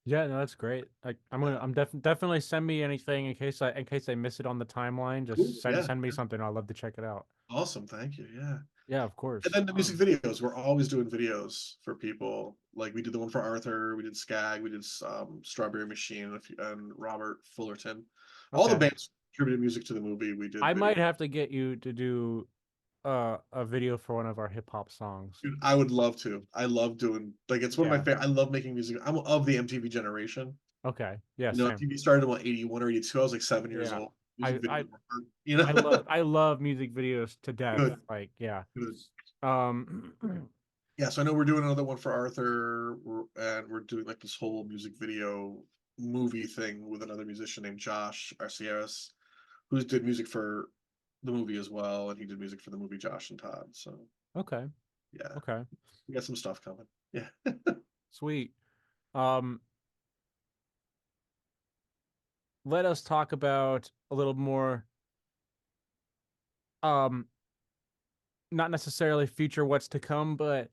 [SPEAKER 1] Yeah, no, that's great. Like I'm definitely send me anything in case I miss it on the timeline.
[SPEAKER 2] Cool.
[SPEAKER 1] Just
[SPEAKER 2] Yeah.
[SPEAKER 1] send me something. I'd love to check it out.
[SPEAKER 2] Awesome. Thank you. Yeah.
[SPEAKER 1] Yeah, of
[SPEAKER 2] And
[SPEAKER 1] course.
[SPEAKER 2] then the music videos, we're always doing videos for people. Like we did the one for Arthur, we did Skag, we did Strawberry Machine, and Robert Fullerton. All the
[SPEAKER 1] Okay.
[SPEAKER 2] bands contributed music to the movie. We did
[SPEAKER 1] I
[SPEAKER 2] video.
[SPEAKER 1] might have to get you to do a video for one of our hip hop songs.
[SPEAKER 2] Dude, I would love to. I love doing, like, it's one of my
[SPEAKER 1] Yeah.
[SPEAKER 2] favorite. I love making music. I'm of the MTV generation.
[SPEAKER 1] Okay. Yeah,
[SPEAKER 2] You know,
[SPEAKER 1] same.
[SPEAKER 2] MTV started in what, 81 or 82. I was like 7 years
[SPEAKER 1] Yeah.
[SPEAKER 2] old. Music
[SPEAKER 1] I I
[SPEAKER 2] videos were hard, you know?
[SPEAKER 1] I love music videos to death.
[SPEAKER 2] Good,
[SPEAKER 1] Like, yeah.
[SPEAKER 2] good.
[SPEAKER 1] Um
[SPEAKER 2] Yeah, so I know we're doing another one for Arthur, and we're doing like this whole music video movie thing with another musician named Josh Arcieras, who did music for the movie as well, and he did music for the movie Josh and Todd. So
[SPEAKER 1] okay.
[SPEAKER 2] yeah,
[SPEAKER 1] Okay.
[SPEAKER 2] we got some stuff coming. Yeah.
[SPEAKER 1] Sweet. Um let us talk about a little more um not necessarily future what's to come, but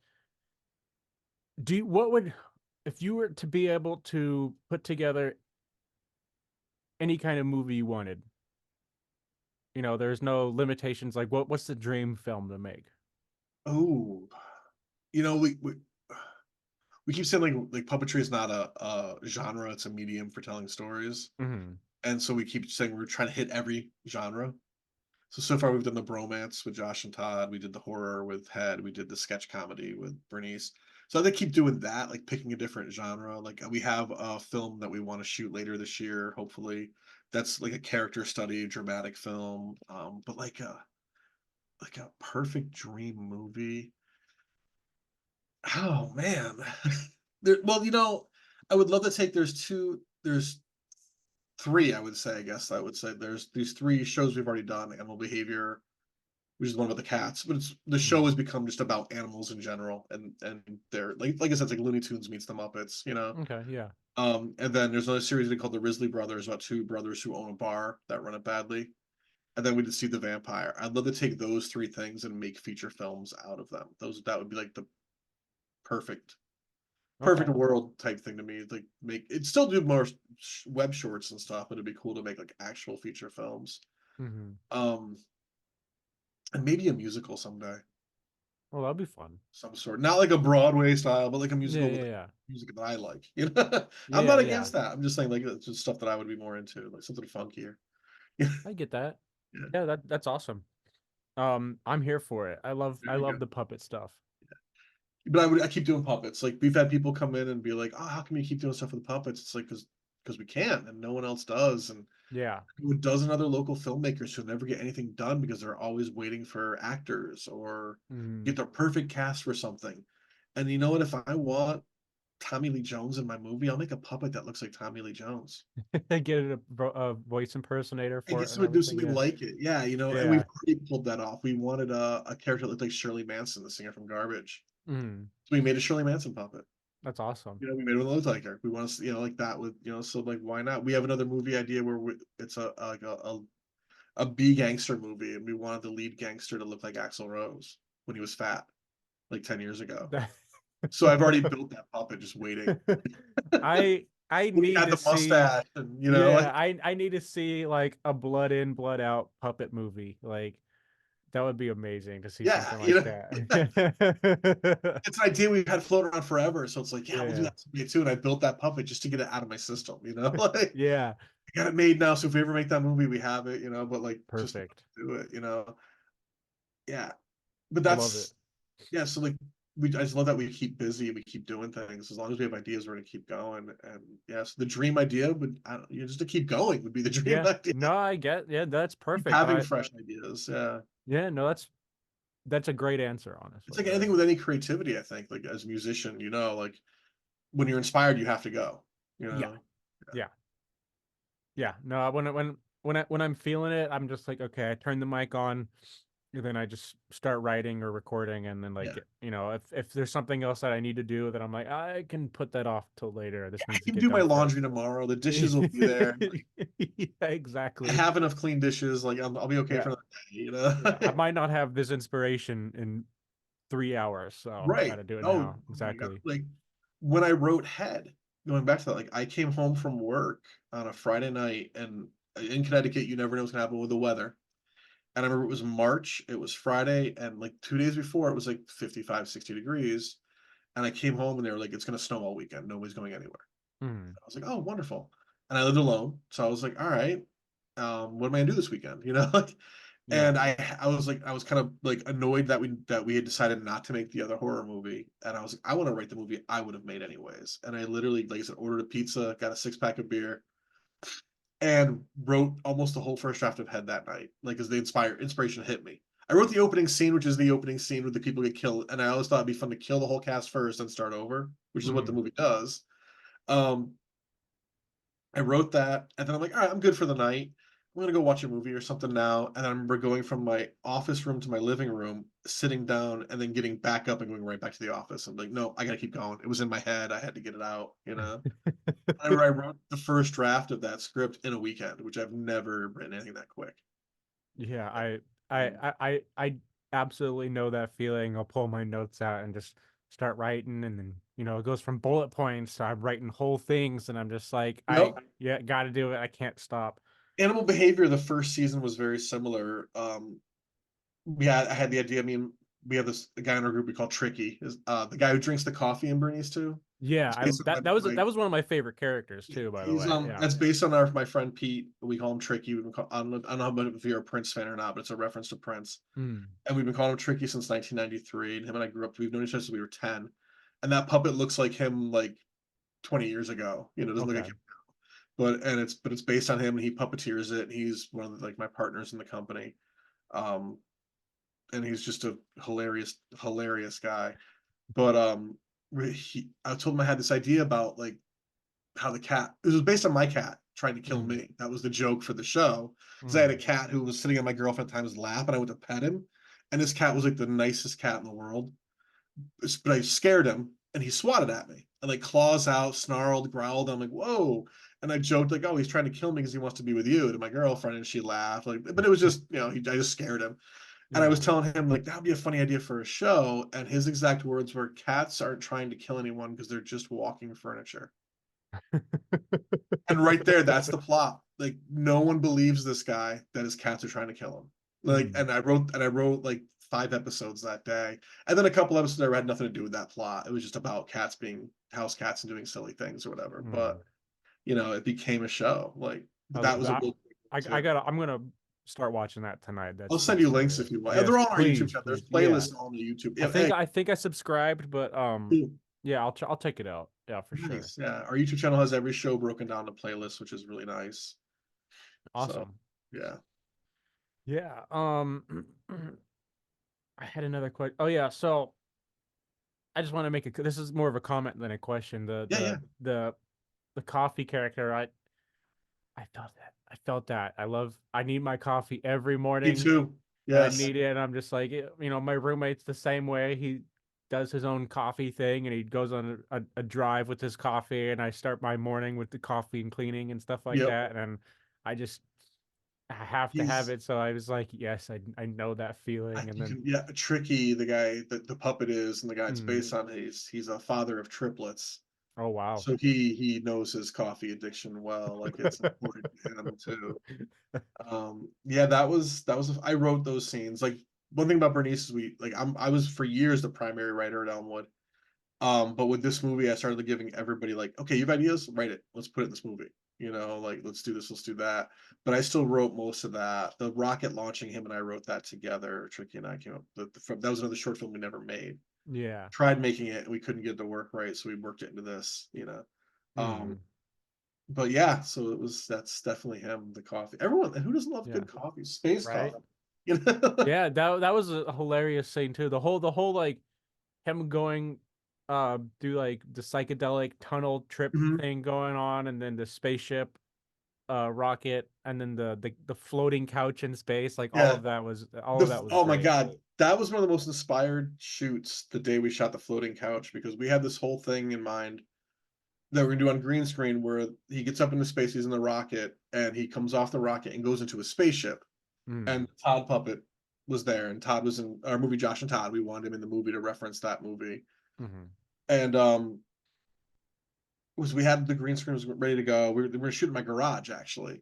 [SPEAKER 1] what would if you were to be able to put together any kind of movie you wanted, there's no limitations, like what's the dream film to make?
[SPEAKER 2] Oh, you know, we keep saying like puppetry is not a genre; it's a medium for telling stories,
[SPEAKER 1] Hmm.
[SPEAKER 2] and so we keep saying we're trying to hit every genre. So far we've done the bromance with Josh and Todd. We did the horror with Head. We did the sketch comedy with Bernice. So they keep doing that, like picking a different genre. Like we have a film that we want to shoot later this year, hopefully. That's like a character study, dramatic film. But like a perfect dream movie. Oh man. Well, I would love to take there's three, I would say, I guess I would say there's these three shows we've already done, Animal Behavior, which is one about the cats, but the show
[SPEAKER 1] Hmm.
[SPEAKER 2] has become just about animals in general, and they're like I said, it's like Looney Tunes meets the Muppets.
[SPEAKER 1] Okay, yeah.
[SPEAKER 2] And then there's another series called the Risley Brothers, about two brothers who own a bar that run it badly. And then we did See the Vampire. I'd love to take those three things and make feature films out of them. That would be like the perfect perfect
[SPEAKER 1] Okay.
[SPEAKER 2] world type thing to me. Like make it still do more web shorts and stuff, but it'd be cool to make like actual feature films.
[SPEAKER 1] Hmm.
[SPEAKER 2] Um, and maybe a musical someday.
[SPEAKER 1] Well, that'd be fun.
[SPEAKER 2] Some sort. Not like a Broadway style, but like a
[SPEAKER 1] Yeah,
[SPEAKER 2] musical with
[SPEAKER 1] yeah,
[SPEAKER 2] like
[SPEAKER 1] yeah.
[SPEAKER 2] music that I like. You know, I'm
[SPEAKER 1] Yeah,
[SPEAKER 2] not
[SPEAKER 1] yeah.
[SPEAKER 2] against that. I'm just saying like it's just stuff that I would be more into, like something funkier. Yeah,
[SPEAKER 1] I get that.
[SPEAKER 2] yeah.
[SPEAKER 1] Yeah, that's awesome. I'm here for it.
[SPEAKER 2] There
[SPEAKER 1] I
[SPEAKER 2] you go.
[SPEAKER 1] love the puppet stuff.
[SPEAKER 2] But I keep doing puppets. Like we've had people come in and be like, "Oh, how come you keep doing stuff with the puppets?" It's like because we can and no one else does, and
[SPEAKER 1] Yeah.
[SPEAKER 2] a dozen other local filmmakers who never get anything done because they're always waiting for actors or
[SPEAKER 1] Hmm.
[SPEAKER 2] get the perfect cast for something. And you know what? If I want Tommy Lee Jones in my movie, I'll make a puppet that looks like Tommy Lee Jones.
[SPEAKER 1] Get a voice impersonator
[SPEAKER 2] I
[SPEAKER 1] for it
[SPEAKER 2] guess
[SPEAKER 1] and
[SPEAKER 2] we would do
[SPEAKER 1] everything.
[SPEAKER 2] something
[SPEAKER 1] Yeah.
[SPEAKER 2] like it. Yeah, and we've
[SPEAKER 1] Yeah.
[SPEAKER 2] already pulled that off. We wanted a character that looked like Shirley Manson, the singer from Garbage.
[SPEAKER 1] Hmm.
[SPEAKER 2] So we made a Shirley Manson puppet.
[SPEAKER 1] That's awesome.
[SPEAKER 2] We made it look like her. We want to, like that with, so like, why not? We have another movie idea where it's a B gangster movie, and we wanted the lead gangster to look like Axl Rose when he was fat, like 10 years ago. So I've already built that puppet, just waiting.
[SPEAKER 1] I
[SPEAKER 2] When he
[SPEAKER 1] need
[SPEAKER 2] had
[SPEAKER 1] to
[SPEAKER 2] the
[SPEAKER 1] see
[SPEAKER 2] mustache, and
[SPEAKER 1] yeah,
[SPEAKER 2] like,
[SPEAKER 1] I need to see like a blood in, blood out puppet movie. Like that would be amazing to see
[SPEAKER 2] yeah,
[SPEAKER 1] something like that.
[SPEAKER 2] it's an idea we've had floating around forever. So it's like, yeah, we'll do
[SPEAKER 1] Yeah.
[SPEAKER 2] that someday too. And I built that puppet just to get it out of my system. Like
[SPEAKER 1] Yeah.
[SPEAKER 2] I got it made now. So if we ever make that movie, we have it. But like just
[SPEAKER 1] Perfect.
[SPEAKER 2] do it. Yeah. But
[SPEAKER 1] I love it.
[SPEAKER 2] that's yeah. So like I just love that we keep busy and we keep doing things. As long as we have ideas, we're gonna keep going. And yes, the dream idea would just to keep going would be the dream
[SPEAKER 1] Yeah.
[SPEAKER 2] idea.
[SPEAKER 1] No, I get yeah, that's
[SPEAKER 2] Keep
[SPEAKER 1] perfect.
[SPEAKER 2] having
[SPEAKER 1] I
[SPEAKER 2] fresh ideas. Yeah.
[SPEAKER 1] yeah, no, that's a great answer,
[SPEAKER 2] It's
[SPEAKER 1] honestly.
[SPEAKER 2] like anything with any creativity, I think. Like as a musician, like when you're inspired, you have to go. You
[SPEAKER 1] Yeah.
[SPEAKER 2] know.
[SPEAKER 1] Yeah. Yeah. No, when I'm feeling it, I'm just like, okay, I turn the mic on, and then I just start writing or recording, and then
[SPEAKER 2] Yeah.
[SPEAKER 1] like, if there's something else that I need to do, then I'm like, I can put that off till later. This
[SPEAKER 2] I
[SPEAKER 1] needs to
[SPEAKER 2] can
[SPEAKER 1] get
[SPEAKER 2] do my
[SPEAKER 1] done first.
[SPEAKER 2] laundry tomorrow. The dishes will be there. Like,
[SPEAKER 1] Yeah,
[SPEAKER 2] I
[SPEAKER 1] exactly.
[SPEAKER 2] have enough clean dishes. Like I'll be okay
[SPEAKER 1] Yeah.
[SPEAKER 2] for another day.
[SPEAKER 1] Yeah. I might not have this inspiration in 3 hours, so
[SPEAKER 2] Right.
[SPEAKER 1] gotta do it
[SPEAKER 2] Oh,
[SPEAKER 1] now.
[SPEAKER 2] oh my God.
[SPEAKER 1] Exactly.
[SPEAKER 2] Like when I wrote Head, going back to that, like I came home from work on a Friday night, and in Connecticut, you never know what's gonna happen with the weather. And I remember it was March, it was Friday, and like 2 days before it was like 55, 60 degrees. And I came home and they were like, it's gonna snow all weekend. Nobody's going anywhere.
[SPEAKER 1] Mm,
[SPEAKER 2] I was like, oh, wonderful. And I lived alone. So I was like, all right, what am I gonna do this weekend? Like,
[SPEAKER 1] yeah.
[SPEAKER 2] and I was like, I was kind of like annoyed that we had decided not to make the other horror movie. And I was like, I want to write the movie I would have made anyways. And I literally, like I said, ordered a pizza, got a 6 pack of beer, and wrote almost the whole first draft of Head that night. Like as the inspiration hit me. I wrote the opening scene, which is the opening scene where the people get killed, and I always thought it'd be fun to kill the whole cast first and start over, which is what the
[SPEAKER 1] Mm.
[SPEAKER 2] movie does. Um, I wrote that, and then I'm like, all right, I'm good for the night. I'm gonna go watch a movie or something now. And I remember going from my office room to my living room, sitting down, and then getting back up and going right back to the office. I'm like, no, I gotta keep going. It was in my head. I had to get it out. I wrote the first draft of that script in a weekend, which I've never written anything that quick.
[SPEAKER 1] Yeah,
[SPEAKER 2] Um,
[SPEAKER 1] I absolutely know that feeling. I'll pull my notes out and just start writing, and then it goes from bullet points to I'm writing whole things, and I'm just like, I
[SPEAKER 2] yep.
[SPEAKER 1] yeah, got to do it. I can't stop.
[SPEAKER 2] Animal Behavior, the first season was very similar. I had the idea. I mean, we have the guy in our group we call Tricky, is the guy who drinks the coffee in Bernie's too.
[SPEAKER 1] Yeah,
[SPEAKER 2] It's
[SPEAKER 1] I
[SPEAKER 2] based on
[SPEAKER 1] that that was one of my favorite characters too, by the
[SPEAKER 2] he's
[SPEAKER 1] way. Yeah.
[SPEAKER 2] that's based on our my friend Pete. We call him Tricky. I don't know how much if you're a Prince fan or not, but it's a reference to Prince.
[SPEAKER 1] Mm,
[SPEAKER 2] And we've been calling him Tricky since 1993. And him and I grew up. We've known each other since we were 10. And that puppet looks like him like 20 years ago. It doesn't look like
[SPEAKER 1] okay.
[SPEAKER 2] him, but it's based on him, and he puppeteers it. And he's one of like my partners in the company. Um, and he's just a hilarious guy. But I told him I had this idea about like how the cat. It was based on my cat trying to kill
[SPEAKER 1] Mm,
[SPEAKER 2] me. That was the joke for the show. Because I had a
[SPEAKER 1] mm.
[SPEAKER 2] cat who was sitting on my girlfriend at times lap, and I went to pet him, and this cat was like the nicest cat in the world. But I scared him, and he swatted at me, and like claws out, snarled, growled. I'm like, whoa. And I joked like, "Oh, he's trying to kill me because he wants to be with you," to my girlfriend, and she laughed. Like, but it was just, I just scared him. And I was
[SPEAKER 1] Yeah.
[SPEAKER 2] telling him like that would be a funny idea for a show, and his exact words were, "Cats aren't trying to kill anyone because they're just walking furniture." And right there, that's the plot. Like no one believes this guy that his cats are trying to kill him. Like,
[SPEAKER 1] Mm,
[SPEAKER 2] and I wrote like 5 episodes that day, and then a couple episodes that had nothing to do with that plot. It was just about cats being house cats and doing silly things or whatever. But
[SPEAKER 1] mm.
[SPEAKER 2] it became a show. Like
[SPEAKER 1] I
[SPEAKER 2] that
[SPEAKER 1] love
[SPEAKER 2] was a
[SPEAKER 1] that.
[SPEAKER 2] real
[SPEAKER 1] I
[SPEAKER 2] too.
[SPEAKER 1] gotta. I'm gonna start watching that tonight.
[SPEAKER 2] I'll send you
[SPEAKER 1] That's
[SPEAKER 2] links
[SPEAKER 1] hilarious.
[SPEAKER 2] if you want.
[SPEAKER 1] Yes,
[SPEAKER 2] They're all on our YouTube
[SPEAKER 1] please,
[SPEAKER 2] channel. There's
[SPEAKER 1] please. Yeah.
[SPEAKER 2] playlists on the YouTube.
[SPEAKER 1] I
[SPEAKER 2] Yeah,
[SPEAKER 1] think
[SPEAKER 2] hey,
[SPEAKER 1] I think I subscribed, but yeah, I'll check it out. Yeah, for sure.
[SPEAKER 2] nice. Yeah, our YouTube channel has every show broken down to playlists, which is really nice. So,
[SPEAKER 1] Awesome.
[SPEAKER 2] yeah.
[SPEAKER 1] Yeah. I had another question. Oh yeah, so I just want to make a. This is more of a comment than a question.
[SPEAKER 2] Yeah, yeah.
[SPEAKER 1] The coffee character. I felt that. I felt that. I need my coffee every
[SPEAKER 2] Me
[SPEAKER 1] morning.
[SPEAKER 2] too.
[SPEAKER 1] I
[SPEAKER 2] Yes.
[SPEAKER 1] need it, and I'm just like, my roommate's the same way. He does his own coffee thing, and he goes on a drive with his coffee, and I start my morning with the coffee and cleaning and stuff like
[SPEAKER 2] Yep.
[SPEAKER 1] that, and I just I have to have
[SPEAKER 2] He's
[SPEAKER 1] it. So I was like, yes, I know that feeling, and
[SPEAKER 2] you
[SPEAKER 1] then
[SPEAKER 2] can yeah, Tricky, the guy that the puppet is, and the guy it's
[SPEAKER 1] mm,
[SPEAKER 2] based on, he's a father of triplets.
[SPEAKER 1] oh wow.
[SPEAKER 2] So he knows his coffee addiction well. Like it's important to him too. Yeah, that was I wrote those scenes. Like one thing about Bernice is I was for years the primary writer at Elmwood. But with this movie, I started giving everybody like, okay, you have ideas, write it. Let's put it in this movie. Like let's do this, let's do that. But I still wrote most of that. The rocket launching, him and I wrote that together. Tricky and I came up. That was another short film we never made.
[SPEAKER 1] Yeah.
[SPEAKER 2] Tried making it, and we couldn't get it to work right, so we worked it into this. Um,
[SPEAKER 1] Mm,
[SPEAKER 2] but yeah, so that's definitely him. The coffee. Everyone who doesn't love
[SPEAKER 1] yeah.
[SPEAKER 2] good coffee, space
[SPEAKER 1] Right.
[SPEAKER 2] coffee. You know.
[SPEAKER 1] Yeah, that was a hilarious scene too. The whole like him going do like the psychedelic tunnel trip
[SPEAKER 2] Mhm.
[SPEAKER 1] thing going on, and then the spaceship rocket, and then the floating couch in space, like
[SPEAKER 2] Yeah.
[SPEAKER 1] all of that was
[SPEAKER 2] Oh my
[SPEAKER 1] great.
[SPEAKER 2] god, that was one of the most inspired shoots the day we shot the floating couch, because we had this whole thing in mind that we're gonna do on green screen where he gets up into space, he's in the rocket, and he comes off the rocket and goes into a spaceship,
[SPEAKER 1] Mm,
[SPEAKER 2] and the Todd puppet was there, and Todd was in our movie Josh and Todd. We wanted him in the movie to reference that movie.
[SPEAKER 1] Mhm.
[SPEAKER 2] And was we had the green screen was ready to go. We were shooting my garage actually,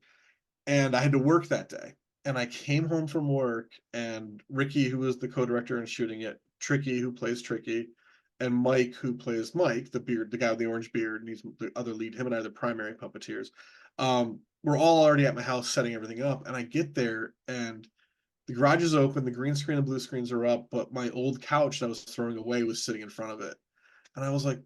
[SPEAKER 2] and I had to work that day. And I came home from work, and Ricky, who was the co-director and shooting it, Tricky, who plays Tricky, and Mike, who plays Mike, the guy with the orange beard, and he's the other lead. Him and I are the primary puppeteers. We're all already at my house setting everything up, and I get there, and the garage is open, the green screen and blue screens are up, but my old couch that I was throwing away was sitting in front of it. And I was like,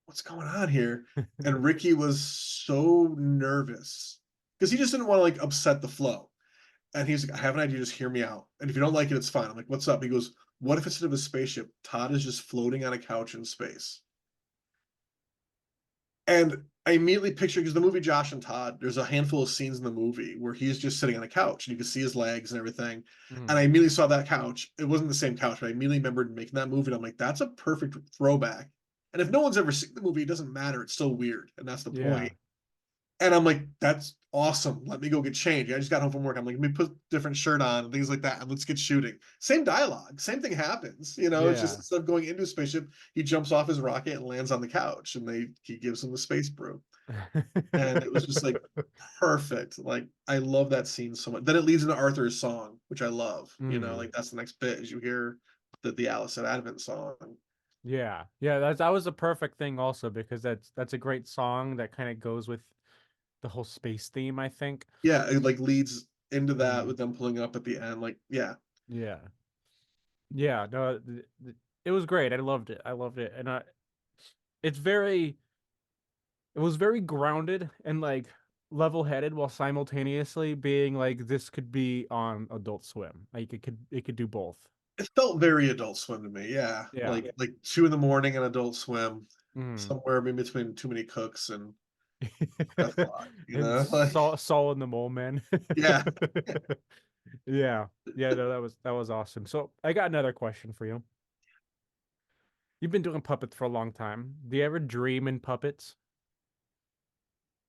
[SPEAKER 2] what's going on here? And Ricky was so nervous because he just didn't want to like upset the flow. And he's like, I have an idea, just hear me out. And if you don't like it, it's fine. I'm like, what's up? He goes, what if instead of a spaceship, Todd is just floating on a couch in space? And I immediately picture because the movie Josh and Todd, there's a handful of scenes in the movie where he's just sitting on a couch and you can see his legs and everything. And I
[SPEAKER 1] Mhm.
[SPEAKER 2] immediately saw that couch. It wasn't the same couch, but I immediately remembered making that movie. And I'm like, that's a perfect throwback. And if no one's ever seen the movie, it doesn't matter. It's still weird. And that's the
[SPEAKER 1] Yeah.
[SPEAKER 2] point. And I'm like, that's awesome. Let me go get changed. I just got home from work. I'm like, let me put a different shirt on and things like that. And let's get shooting. Same dialogue. Same thing happens. You know, it's just
[SPEAKER 1] Yeah.
[SPEAKER 2] instead of going into a spaceship, he jumps off his rocket and lands on the couch and he gives him the space brew. And it was just like perfect. Like I love that scene so much. Then it leads into Arthur's song, which I love. You know,
[SPEAKER 1] Mm.
[SPEAKER 2] like that's the next bit as you hear the Alice at Advent song.
[SPEAKER 1] Yeah. Yeah, that was a perfect thing also because that's a great song that kind of goes with the whole space theme, I think.
[SPEAKER 2] Yeah, it like leads into that
[SPEAKER 1] Mhm.
[SPEAKER 2] with them pulling up at the end. Like, yeah.
[SPEAKER 1] Yeah. Yeah, no, it was great. I loved it. I loved it. And it's very it was very grounded and like level-headed while simultaneously being like this could be on Adult Swim. Like it could do both.
[SPEAKER 2] It felt very Adult Swim to me, yeah.
[SPEAKER 1] Yeah.
[SPEAKER 2] Like 2 in the morning and Adult Swim,
[SPEAKER 1] Mhm.
[SPEAKER 2] somewhere in between Too Many Cooks and Death Clock, you
[SPEAKER 1] And
[SPEAKER 2] know? Like,
[SPEAKER 1] Saul and the Mole Man.
[SPEAKER 2] yeah.
[SPEAKER 1] Yeah. Yeah, no, that was awesome. So I got another question for you. You've been doing puppets for a long time. Do you ever dream in puppets?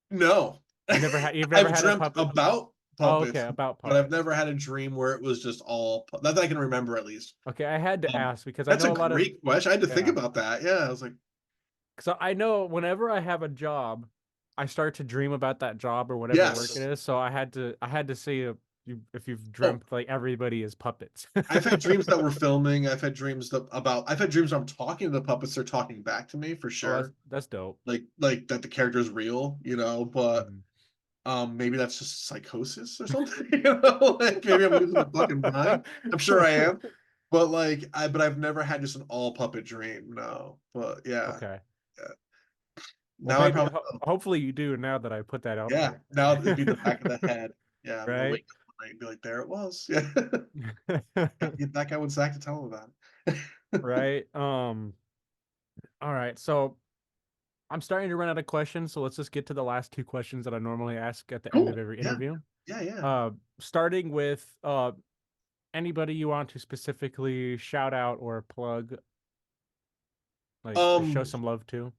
[SPEAKER 2] No.
[SPEAKER 1] You've never
[SPEAKER 2] I've
[SPEAKER 1] had a
[SPEAKER 2] dreamt
[SPEAKER 1] puppet?
[SPEAKER 2] about
[SPEAKER 1] Oh, okay,
[SPEAKER 2] puppets,
[SPEAKER 1] about
[SPEAKER 2] but I've
[SPEAKER 1] puppets.
[SPEAKER 2] never had a dream where it was just all pu not that I can remember at least.
[SPEAKER 1] Okay, I had to
[SPEAKER 2] Um,
[SPEAKER 1] ask because I
[SPEAKER 2] that's a
[SPEAKER 1] know a lot of
[SPEAKER 2] great question, I had to think
[SPEAKER 1] yeah.
[SPEAKER 2] about that, yeah, I was like,
[SPEAKER 1] So I know whenever I have a job, I start to dream about that job or whatever work it
[SPEAKER 2] yes.
[SPEAKER 1] is. So I had to see if you've
[SPEAKER 2] Oh,
[SPEAKER 1] dreamt like everybody is puppets.
[SPEAKER 2] I've had dreams that we're filming, I've had dreams where I'm talking to the puppets, they're talking back to me for
[SPEAKER 1] Oh, that's
[SPEAKER 2] sure.
[SPEAKER 1] that's dope.
[SPEAKER 2] Like that the character is real, you know, but
[SPEAKER 1] Mhm.
[SPEAKER 2] maybe that's just psychosis or something, you know, like maybe I'm losing my fucking mind. I'm sure I am, but I've never had just an all puppet dream, no. But yeah,
[SPEAKER 1] Okay.
[SPEAKER 2] yeah.
[SPEAKER 1] Well,
[SPEAKER 2] Now I
[SPEAKER 1] maybe
[SPEAKER 2] probably will.
[SPEAKER 1] hopefully you do now that I put that out
[SPEAKER 2] Yeah,
[SPEAKER 1] there.
[SPEAKER 2] now it'd be the back of the head. Yeah, I'm gonna
[SPEAKER 1] Right?
[SPEAKER 2] wake up one night and be like, there it was. Yeah, gotta get back out with Zach to tell him about it.
[SPEAKER 1] Right? All right. So I'm starting to run out of questions, so let's just get to the last two questions that I normally ask at the end of
[SPEAKER 2] Cool.
[SPEAKER 1] every
[SPEAKER 2] Yeah,
[SPEAKER 1] interview.
[SPEAKER 2] yeah, yeah.
[SPEAKER 1] Starting with anybody you want to specifically shout out or plug, like just show
[SPEAKER 2] Um,
[SPEAKER 1] some love to.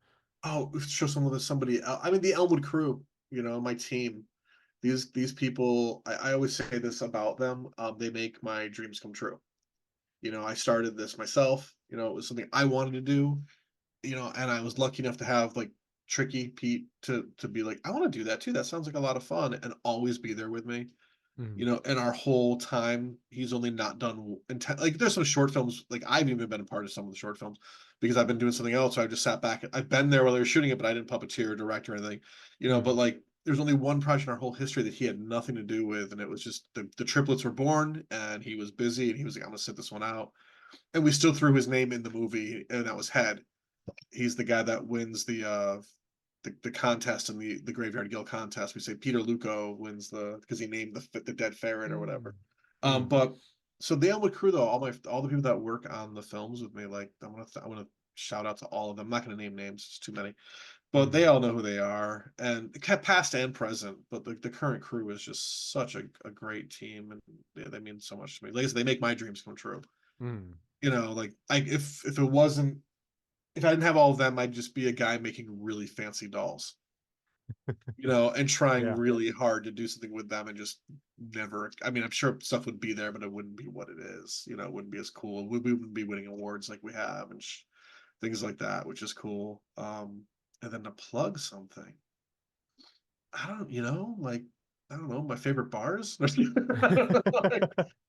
[SPEAKER 2] oh, show some of this somebody. I mean, the Elmwood crew. You know, my team. These people. I always say this about them. They make my dreams come true. You know, I started this myself. You know, it was something I wanted to do. You know, and I was lucky enough to have like Tricky Pete to be like, I want to do that too. That sounds like a lot of fun, and always be there with me.
[SPEAKER 1] Mhm.
[SPEAKER 2] You know, and our whole time he's only not done like there's some short films, like I've even been a part of some of the short films because I've been doing something else. So I've just sat back. I've been there while they were shooting it, but I didn't puppeteer or direct or anything, you know, but
[SPEAKER 1] Mhm.
[SPEAKER 2] like there's only one project in our whole history that he had nothing to do with, and it was just the triplets were born and he was busy and he was like, I'm gonna sit this one out. And we still threw his name in the movie, and that was Head. He's the guy that wins the contest in the Graveyard Guild contest. We say Peter Luco wins the because he named the dead ferret or
[SPEAKER 1] Mhm.
[SPEAKER 2] whatever.
[SPEAKER 1] Mhm.
[SPEAKER 2] But so the Elmwood crew though, all the people that work on the films with me, like I'm gonna shout out to all of them. I'm not gonna name names, it's too many, but they
[SPEAKER 1] Mhm.
[SPEAKER 2] all know who they are, and past and present. But the current crew is just such a great team, and they mean so much to me. Like I said, they make my dreams come true.
[SPEAKER 1] Mhm.
[SPEAKER 2] You know, like if it wasn't if I didn't have all of them, I'd just be a guy making really fancy dolls. and trying
[SPEAKER 1] Yeah.
[SPEAKER 2] really hard to do something with them and just never. I mean, I'm sure stuff would be there, but it wouldn't be what it is. It wouldn't be as cool. We wouldn't be winning awards like we have and things like that, which is cool. And then to plug something, I don't, like I don't know, my favorite bars.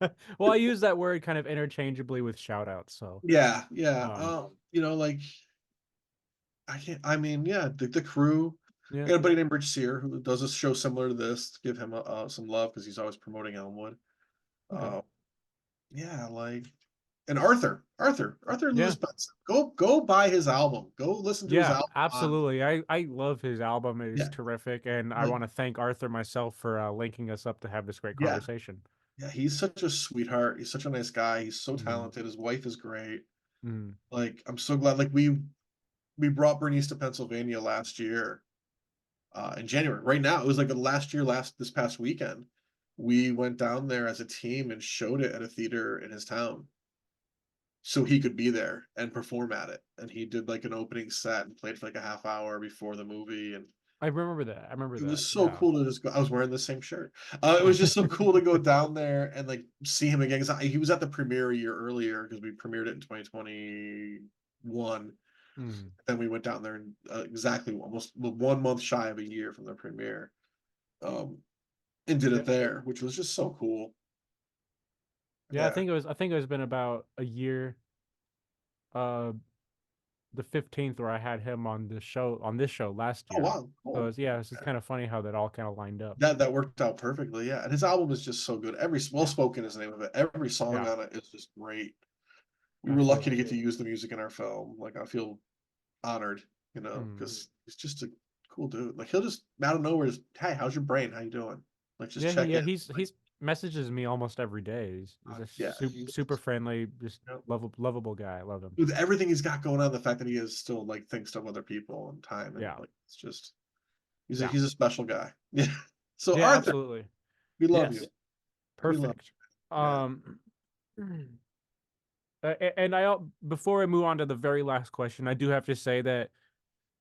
[SPEAKER 2] Like,
[SPEAKER 1] Well, I use that word kind of interchangeably with shout outs, so
[SPEAKER 2] yeah, yeah.
[SPEAKER 1] um
[SPEAKER 2] Like I can't. I mean, yeah, the crew. I
[SPEAKER 1] yeah.
[SPEAKER 2] got a buddy named Rich Sear who does a show similar to this. To give him some love because he's always promoting Elmwood.
[SPEAKER 1] Okay.
[SPEAKER 2] Uh, yeah, like and Arthur
[SPEAKER 1] Yeah.
[SPEAKER 2] Lewis Benson. Go buy his album. Go listen to his
[SPEAKER 1] Yeah,
[SPEAKER 2] album on.
[SPEAKER 1] absolutely. I love his album. It's
[SPEAKER 2] Yeah,
[SPEAKER 1] terrific, and I
[SPEAKER 2] like
[SPEAKER 1] want to thank Arthur myself for linking us up to have this great
[SPEAKER 2] yeah,
[SPEAKER 1] conversation.
[SPEAKER 2] yeah. He's such a sweetheart. He's such a nice guy. He's so
[SPEAKER 1] Mm,
[SPEAKER 2] talented. His wife is great.
[SPEAKER 1] mm.
[SPEAKER 2] Like I'm so glad. Like we brought Bernice to Pennsylvania last year in January. Right now, it was like this past weekend. We went down there as a team and showed it at a theater in his town, so he could be there and perform at it. And he did like an opening set and played for like a half hour before the movie, and
[SPEAKER 1] I remember that. I remember
[SPEAKER 2] it
[SPEAKER 1] that.
[SPEAKER 2] was so
[SPEAKER 1] Yeah.
[SPEAKER 2] cool to just go. I was wearing the same shirt. It was just so cool to go down there and like see him again. 'Cause he was at the premiere a year earlier because we premiered it in 2021.
[SPEAKER 1] Mm.
[SPEAKER 2] Then we went down there and exactly almost 1 month shy of a year from the premiere. Um, and did
[SPEAKER 1] Yeah.
[SPEAKER 2] it there, which was just so cool.
[SPEAKER 1] Yeah,
[SPEAKER 2] Yeah.
[SPEAKER 1] I think it was been about a year, uh the 15th where I had him on this show last
[SPEAKER 2] Oh
[SPEAKER 1] year.
[SPEAKER 2] wow,
[SPEAKER 1] So
[SPEAKER 2] cool.
[SPEAKER 1] it's yeah, it's just kind of funny how that all kind of lined up.
[SPEAKER 2] That worked out perfectly. Yeah, and his album is just so good. Every Well
[SPEAKER 1] Yeah.
[SPEAKER 2] Spoken is the name of it. Every song
[SPEAKER 1] Yeah,
[SPEAKER 2] on it is just great. We were lucky to
[SPEAKER 1] absolutely.
[SPEAKER 2] get to use the music in our film. Like I feel honored,
[SPEAKER 1] Mm.
[SPEAKER 2] because he's just a cool dude. Like he'll just out of nowhere just, hey, how's your brain? How you doing? Like just check
[SPEAKER 1] Yeah,
[SPEAKER 2] in. Like
[SPEAKER 1] he's messages me almost every day. He's a
[SPEAKER 2] yeah,
[SPEAKER 1] super friendly, just
[SPEAKER 2] you know,
[SPEAKER 1] lovable guy. I love him.
[SPEAKER 2] with everything he's got going on, the fact that he is still like thinks of other people and time and
[SPEAKER 1] Yeah.
[SPEAKER 2] like it's just he's a
[SPEAKER 1] Yeah.
[SPEAKER 2] he's a special guy. Yeah. So
[SPEAKER 1] Yeah,
[SPEAKER 2] Arthur,
[SPEAKER 1] absolutely.
[SPEAKER 2] we love you.
[SPEAKER 1] Yes.
[SPEAKER 2] We love
[SPEAKER 1] Perfect.
[SPEAKER 2] you. Yeah.
[SPEAKER 1] And before I move on to the very last question, I do have to say that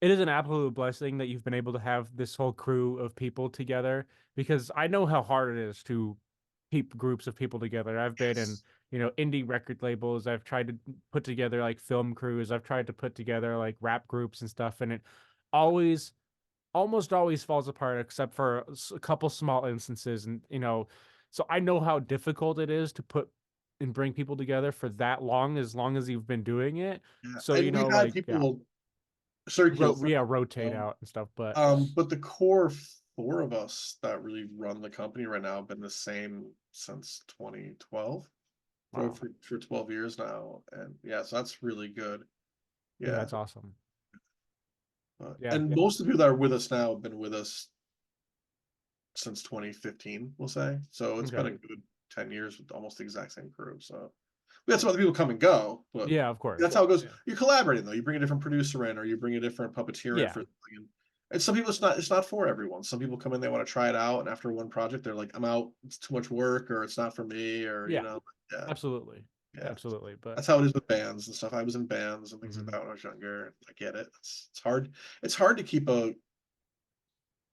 [SPEAKER 1] it is an absolute blessing that you've been able to have this whole crew of people together because I know how hard it is to keep groups of people together. I've been in,
[SPEAKER 2] Yes.
[SPEAKER 1] indie record labels. I've tried to put together like film crews. I've tried to put together like rap groups and stuff, and it always almost always falls apart except for a couple small instances and so I know how difficult it is to put and bring people together for that long as you've been doing it.
[SPEAKER 2] Yeah.
[SPEAKER 1] So,
[SPEAKER 2] And we've had
[SPEAKER 1] like yeah,
[SPEAKER 2] people circulate through,
[SPEAKER 1] rotate
[SPEAKER 2] um,
[SPEAKER 1] out and stuff, but
[SPEAKER 2] but the core four of us that really run the company right now have been the same since 2012
[SPEAKER 1] wow.
[SPEAKER 2] for 12 years now. And yeah, so that's really good.
[SPEAKER 1] Yeah,
[SPEAKER 2] Yeah.
[SPEAKER 1] that's awesome. Yeah.
[SPEAKER 2] And most of the people that are with us now have been with us since 2015, we'll say. So it's been
[SPEAKER 1] Okay.
[SPEAKER 2] a good 10 years with almost the exact same crew. So we had some other people come and go, but
[SPEAKER 1] Yeah, of course.
[SPEAKER 2] that's how it goes.
[SPEAKER 1] Yeah.
[SPEAKER 2] You're collaborating though. You bring a different producer in, or you bring a different puppeteer in
[SPEAKER 1] Yeah.
[SPEAKER 2] for something. And some people, it's not for everyone. Some people come in, they want to try it out, and after one project, they're like, "I'm out. It's too much work, or it's not for me, or
[SPEAKER 1] Yeah.
[SPEAKER 2] yeah,
[SPEAKER 1] Absolutely.
[SPEAKER 2] yeah."
[SPEAKER 1] Absolutely. But
[SPEAKER 2] That's how it is with bands and stuff. I was in bands and things like
[SPEAKER 1] mhm.
[SPEAKER 2] that when I was younger. I get it. It's hard. It's hard to keep a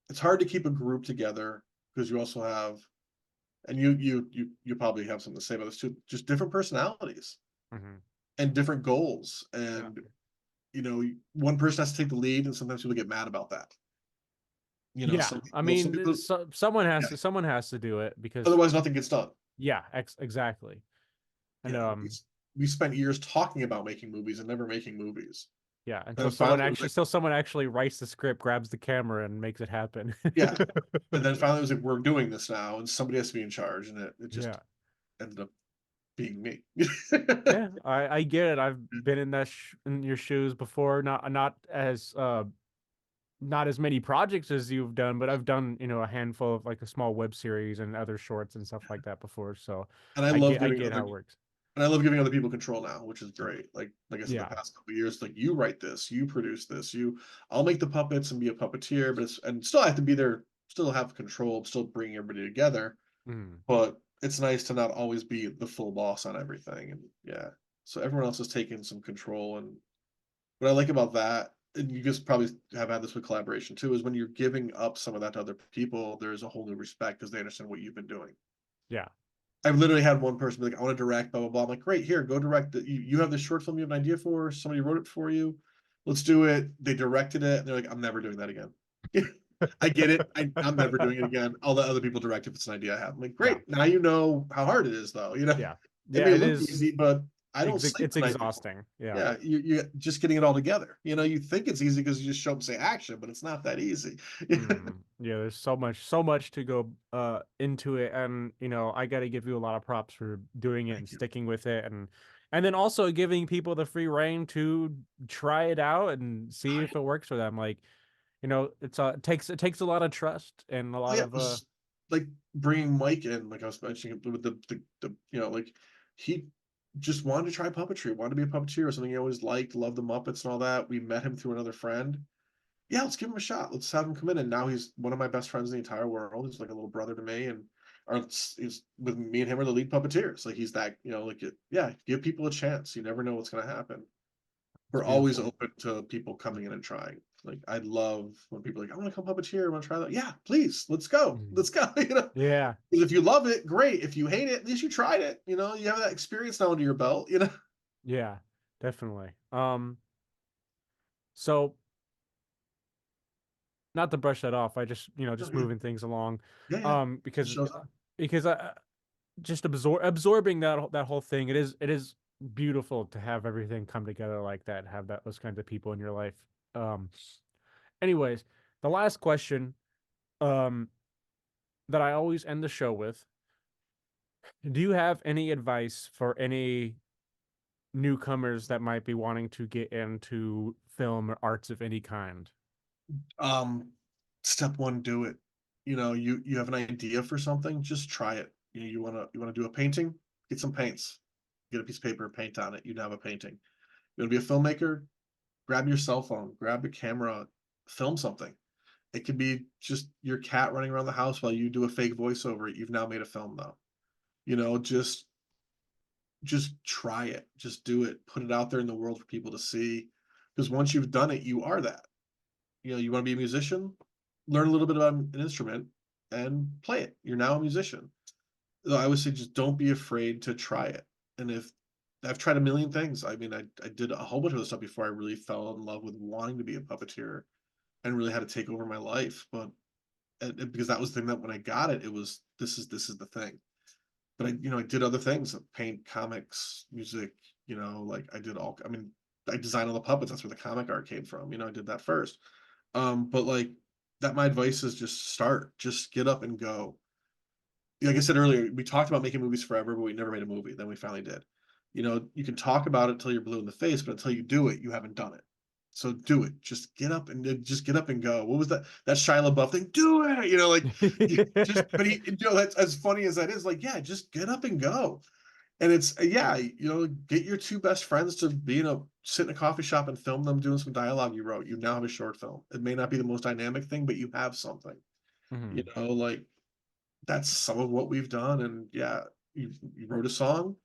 [SPEAKER 2] it's hard to keep a group together because you also have, and you probably have something to say about this too, just different personalities
[SPEAKER 1] Mhm.
[SPEAKER 2] and different goals.
[SPEAKER 1] Yeah.
[SPEAKER 2] And one person has to take the lead, and sometimes people get mad about that.
[SPEAKER 1] Yeah. I
[SPEAKER 2] Some
[SPEAKER 1] mean,
[SPEAKER 2] people,
[SPEAKER 1] someone
[SPEAKER 2] yeah.
[SPEAKER 1] someone has to do it because
[SPEAKER 2] Otherwise, nothing gets done.
[SPEAKER 1] yeah, exactly. And
[SPEAKER 2] Yeah, we spent years talking about making movies and never making movies.
[SPEAKER 1] yeah,
[SPEAKER 2] And then finally, it was like,
[SPEAKER 1] until someone actually writes the script, grabs the camera, and makes it happen.
[SPEAKER 2] yeah. And then finally, it was like, we're doing this now, and somebody has to be in charge, and it just
[SPEAKER 1] Yeah.
[SPEAKER 2] ended up being me.
[SPEAKER 1] Yeah, I get it. I've been in in your shoes before. Not as many projects as you've done, but I've done, a handful of like a small web series and other shorts and stuff like that before. So
[SPEAKER 2] and I love
[SPEAKER 1] I
[SPEAKER 2] giving
[SPEAKER 1] get
[SPEAKER 2] other
[SPEAKER 1] how it works.
[SPEAKER 2] and I love giving other people control now, which is great. Like I said, the
[SPEAKER 1] Yeah.
[SPEAKER 2] past couple of years, like you write this, you produce this, I'll make the puppets and be a puppeteer, but and still I have to be there, still have control, still bring everybody together.
[SPEAKER 1] Mm.
[SPEAKER 2] But it's nice to not always be the full boss on everything, and yeah. So everyone else is taking some control, and what I like about that and you guys probably have had this with collaboration too, is when you're giving up some of that to other people, there's a whole new respect because they understand what you've been doing.
[SPEAKER 1] Yeah.
[SPEAKER 2] I've literally had one person be like, I want to direct, blah, blah, blah. I'm like, great, here, go direct it. You have this short film you have an idea for, somebody wrote it for you. Let's do it. They directed it, and they're like, I'm never doing that again. I get it. I'm never doing it again. I'll let other people direct if it's an idea I have. I'm like,
[SPEAKER 1] Yeah.
[SPEAKER 2] great. Now you know how hard it is, though.
[SPEAKER 1] Yeah.
[SPEAKER 2] It
[SPEAKER 1] Yeah,
[SPEAKER 2] may
[SPEAKER 1] it
[SPEAKER 2] look
[SPEAKER 1] is
[SPEAKER 2] easy, but I don't sleep
[SPEAKER 1] it's
[SPEAKER 2] the night before.
[SPEAKER 1] exhausting. Yeah.
[SPEAKER 2] Yeah, you just getting it all together. You think it's easy because you just show up and say action, but it's not that easy.
[SPEAKER 1] Yeah, there's so much to go into it, and I got to give you a lot of props for doing it and
[SPEAKER 2] Thank you.
[SPEAKER 1] sticking with it, and then also giving people the free reign to try it out and see if it works for them. Like, it takes a lot of trust and a
[SPEAKER 2] Oh
[SPEAKER 1] lot
[SPEAKER 2] yeah, it
[SPEAKER 1] of
[SPEAKER 2] was like bringing Mike in, like I was mentioning with like he just wanted to try puppetry, wanted to be a puppeteer, or something he always liked, loved the Muppets and all that. We met him through another friend. Yeah, let's give him a shot. Let's have him come in. And now he's one of my best friends in the entire world. He's like a little brother to me, and he's with me and him are the lead puppeteers. Like he's that, yeah, give people a chance. You never know what's gonna happen.
[SPEAKER 1] it's
[SPEAKER 2] We're always
[SPEAKER 1] beautiful.
[SPEAKER 2] open to people coming in and trying. Like I love when people are like, I want to come puppeteer, I want to try that. Yeah, please, let's go.
[SPEAKER 1] Mhm.
[SPEAKER 2] Let's go.
[SPEAKER 1] Yeah,
[SPEAKER 2] Because if you love it, great. If you hate it, at least you tried it. You have that experience now under your belt.
[SPEAKER 1] yeah, definitely. So not to brush that off, I just
[SPEAKER 2] Oh,
[SPEAKER 1] just
[SPEAKER 2] yeah.
[SPEAKER 1] moving things along,
[SPEAKER 2] Yeah, yeah. It
[SPEAKER 1] because
[SPEAKER 2] shows up.
[SPEAKER 1] I just absorbing that whole thing. It is beautiful to have everything come together like that, have those kinds of people in your life. Um, anyways, the last question um that I always end the show with: do you have any advice for any newcomers that might be wanting to get into film or arts of any kind?
[SPEAKER 2] Um, Step one, do it. You have an idea for something, just try it. You wanna do a painting, get some paints, get a piece of paper, paint on it. You'd have a painting. You wanna be a filmmaker, grab your cell phone, grab a camera, film something. It could be just your cat running around the house while you do a fake voiceover. You've now made a film though. Just try it. Just do it. Put it out there in the world for people to see. Because once you've done it, you are that. You want to be a musician, learn a little bit about an instrument and play it. You're now a musician. So I would say just don't be afraid to try it. And if I've tried a million things. I mean, I did a whole bunch of this stuff before I really fell in love with wanting to be a puppeteer and really had to take over my life. But because that was the thing that when I got it, it was this is the thing. But I did other things, paint, comics, music. Like I did all. I mean, I designed all the puppets. That's where the comic art came from. I did that first. But like that, my advice is just start. Just get up and go. Like I said earlier, we talked about making movies forever, but we never made a movie. Then we finally did. You can talk about it till you're blue in the face, but until you do it, you haven't done it. So do it. Just get up and go. What was that Shia LaBeouf thing? Do it. Like you just. But that's as funny as that is. Like, yeah, just get up and go. And it's yeah, get your two best friends to sit in a coffee shop and film them doing some dialogue you wrote. You now have a short film. It may not be the most dynamic thing, but you have something.
[SPEAKER 1] Mhm.
[SPEAKER 2] Like that's some of what we've done. And yeah, you wrote a song.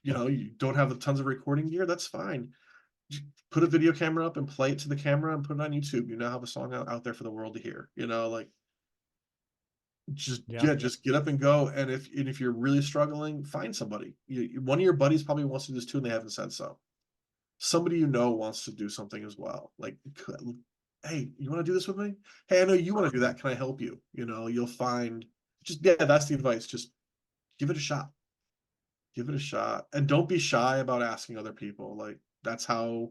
[SPEAKER 2] You don't have tons of recording gear. That's fine. Put a video camera up and play it to the camera and put it on YouTube. You now have a song out there for the world to hear. Like just
[SPEAKER 1] Yeah.
[SPEAKER 2] yeah, just get up and go. And if you're really struggling, find somebody. One of your buddies probably wants to do this too, and they haven't said so. Somebody wants to do something as well. Like, hey, you want to do this with me? Hey, I know you want to do that. Can I help you? You'll find. Just yeah, that's the advice. Just give it a shot. Give it a shot, and don't be shy about asking other people. Like that's how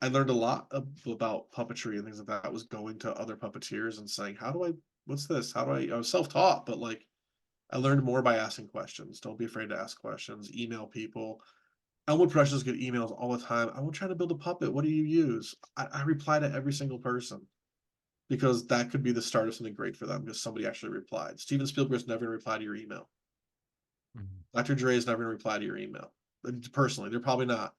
[SPEAKER 2] I learned a lot about puppetry and things like that. Was going to other puppeteers and saying, "How do I? What's this? How do I?" I was self-taught, but like I learned more by asking questions. Don't be afraid to ask questions. Email people. Elwood Productions get emails all the time. I'm trying to build a puppet. What do you use? I reply to every single person because that could be the start of something great for them because somebody actually replied. Steven Spielberg's never going to reply to your email.
[SPEAKER 1] Mhm.
[SPEAKER 2] Dr. Dre is never going to reply to your email. Personally, they're probably not.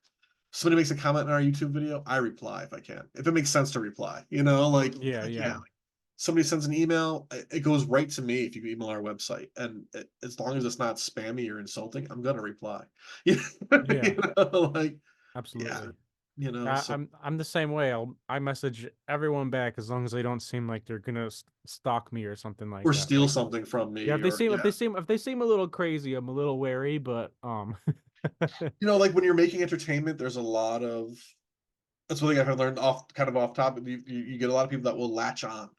[SPEAKER 2] Somebody makes a comment in our YouTube video, I reply if I can. If it makes sense to reply, like
[SPEAKER 1] Yeah,
[SPEAKER 2] heck yeah,
[SPEAKER 1] yeah.
[SPEAKER 2] somebody sends an email, it goes right to me if you email our website. And as long as it's not spammy or insulting, I'm going to reply.
[SPEAKER 1] Yeah,
[SPEAKER 2] Like, yeah,
[SPEAKER 1] absolutely.
[SPEAKER 2] So
[SPEAKER 1] I'm the same way. I message everyone back as long as they don't seem like they're gonna stalk me or something like
[SPEAKER 2] or
[SPEAKER 1] that.
[SPEAKER 2] steal
[SPEAKER 1] Like,
[SPEAKER 2] something from
[SPEAKER 1] yeah,
[SPEAKER 2] me,
[SPEAKER 1] if they
[SPEAKER 2] or
[SPEAKER 1] seem if
[SPEAKER 2] yeah.
[SPEAKER 1] they seem if they seem a little crazy, I'm a little wary. But
[SPEAKER 2] Like when you're making entertainment, there's a lot of that's one thing I've learned off topic. You get a lot of people that will latch on,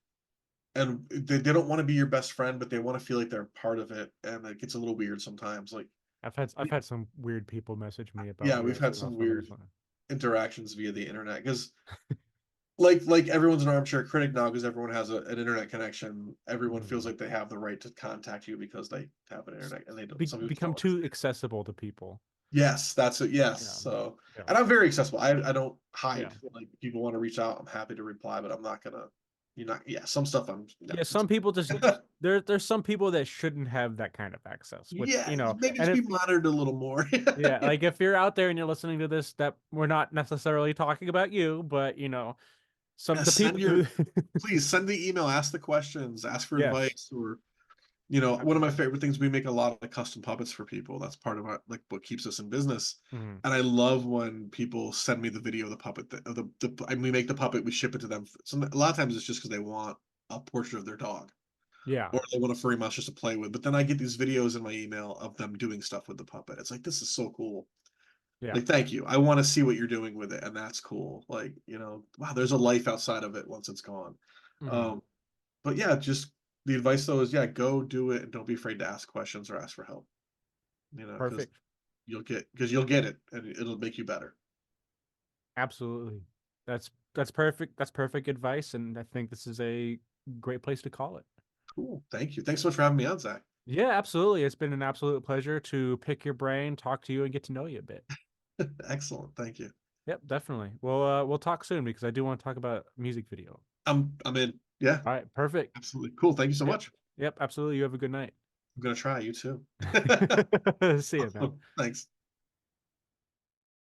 [SPEAKER 2] and they don't want to be your best friend, but they want to feel like they're part of it, and it gets a little weird sometimes. Like,
[SPEAKER 1] I've had some weird people message me about
[SPEAKER 2] yeah, we've
[SPEAKER 1] weird
[SPEAKER 2] had some
[SPEAKER 1] stuff, and
[SPEAKER 2] weird interactions via the internet because like everyone's an armchair critic now because everyone has an internet connection. Everyone feels
[SPEAKER 1] Mhm.
[SPEAKER 2] like they have the right to contact you because they have an internet, and they don't. Some people
[SPEAKER 1] Become
[SPEAKER 2] don't
[SPEAKER 1] too
[SPEAKER 2] understand.
[SPEAKER 1] accessible to people.
[SPEAKER 2] Yes, that's it. Yes.
[SPEAKER 1] Yeah,
[SPEAKER 2] So,
[SPEAKER 1] yeah,
[SPEAKER 2] and I'm very accessible. I don't
[SPEAKER 1] yeah.
[SPEAKER 2] hide. Like people want to reach out, I'm happy to reply, but I'm not gonna. You're not. Yeah, some stuff I'm. No,
[SPEAKER 1] Yeah,
[SPEAKER 2] it's
[SPEAKER 1] some people just
[SPEAKER 2] okay.
[SPEAKER 1] there's some people that shouldn't have that kind of access, which,
[SPEAKER 2] Yeah, maybe
[SPEAKER 1] and
[SPEAKER 2] just be
[SPEAKER 1] if
[SPEAKER 2] monitored a little more.
[SPEAKER 1] yeah, like if you're out there and you're listening to this, that we're not necessarily talking about you, but some
[SPEAKER 2] Yeah,
[SPEAKER 1] the people who
[SPEAKER 2] please send the email, ask the questions, ask for
[SPEAKER 1] yes.
[SPEAKER 2] advice, or
[SPEAKER 1] I-
[SPEAKER 2] one of my favorite things, we make a lot of custom puppets for people. That's part of like what keeps us in business.
[SPEAKER 1] mhm.
[SPEAKER 2] And I love when people send me the video of the puppet of and we make the puppet, we ship it to them. A lot of times it's just because they want a portrait of their dog
[SPEAKER 1] Yeah,
[SPEAKER 2] or they want a furry mouse just to play with. But then I get these videos in my email of them doing stuff with the puppet. It's like, this is so cool.
[SPEAKER 1] yeah.
[SPEAKER 2] Like, thank you. I want to see what you're doing with it. And that's cool. Like, wow, there's a life outside of it once it's gone.
[SPEAKER 1] Mhm.
[SPEAKER 2] Um, but yeah, just the advice though is, yeah, go do it and don't be afraid to ask questions or ask for help. Because
[SPEAKER 1] Perfect.
[SPEAKER 2] you'll get it and it'll make you better.
[SPEAKER 1] Absolutely. That's perfect. That's perfect advice, and I think this is a great place to call it.
[SPEAKER 2] Cool. Thank you. Thanks so much for having me on, Zach.
[SPEAKER 1] Yeah, absolutely. It's been an absolute pleasure to pick your brain, talk to you, and get to know you a bit.
[SPEAKER 2] Excellent. Thank you.
[SPEAKER 1] Yep, definitely. We'll talk soon because I do want to talk about music video.
[SPEAKER 2] I'm in. Yeah,
[SPEAKER 1] All right, perfect.
[SPEAKER 2] absolutely. Cool. Thank you so
[SPEAKER 1] Yep.
[SPEAKER 2] much.
[SPEAKER 1] Yep, absolutely. You have a good night.
[SPEAKER 2] I'm gonna try you too.
[SPEAKER 1] See you, man.
[SPEAKER 2] Thanks.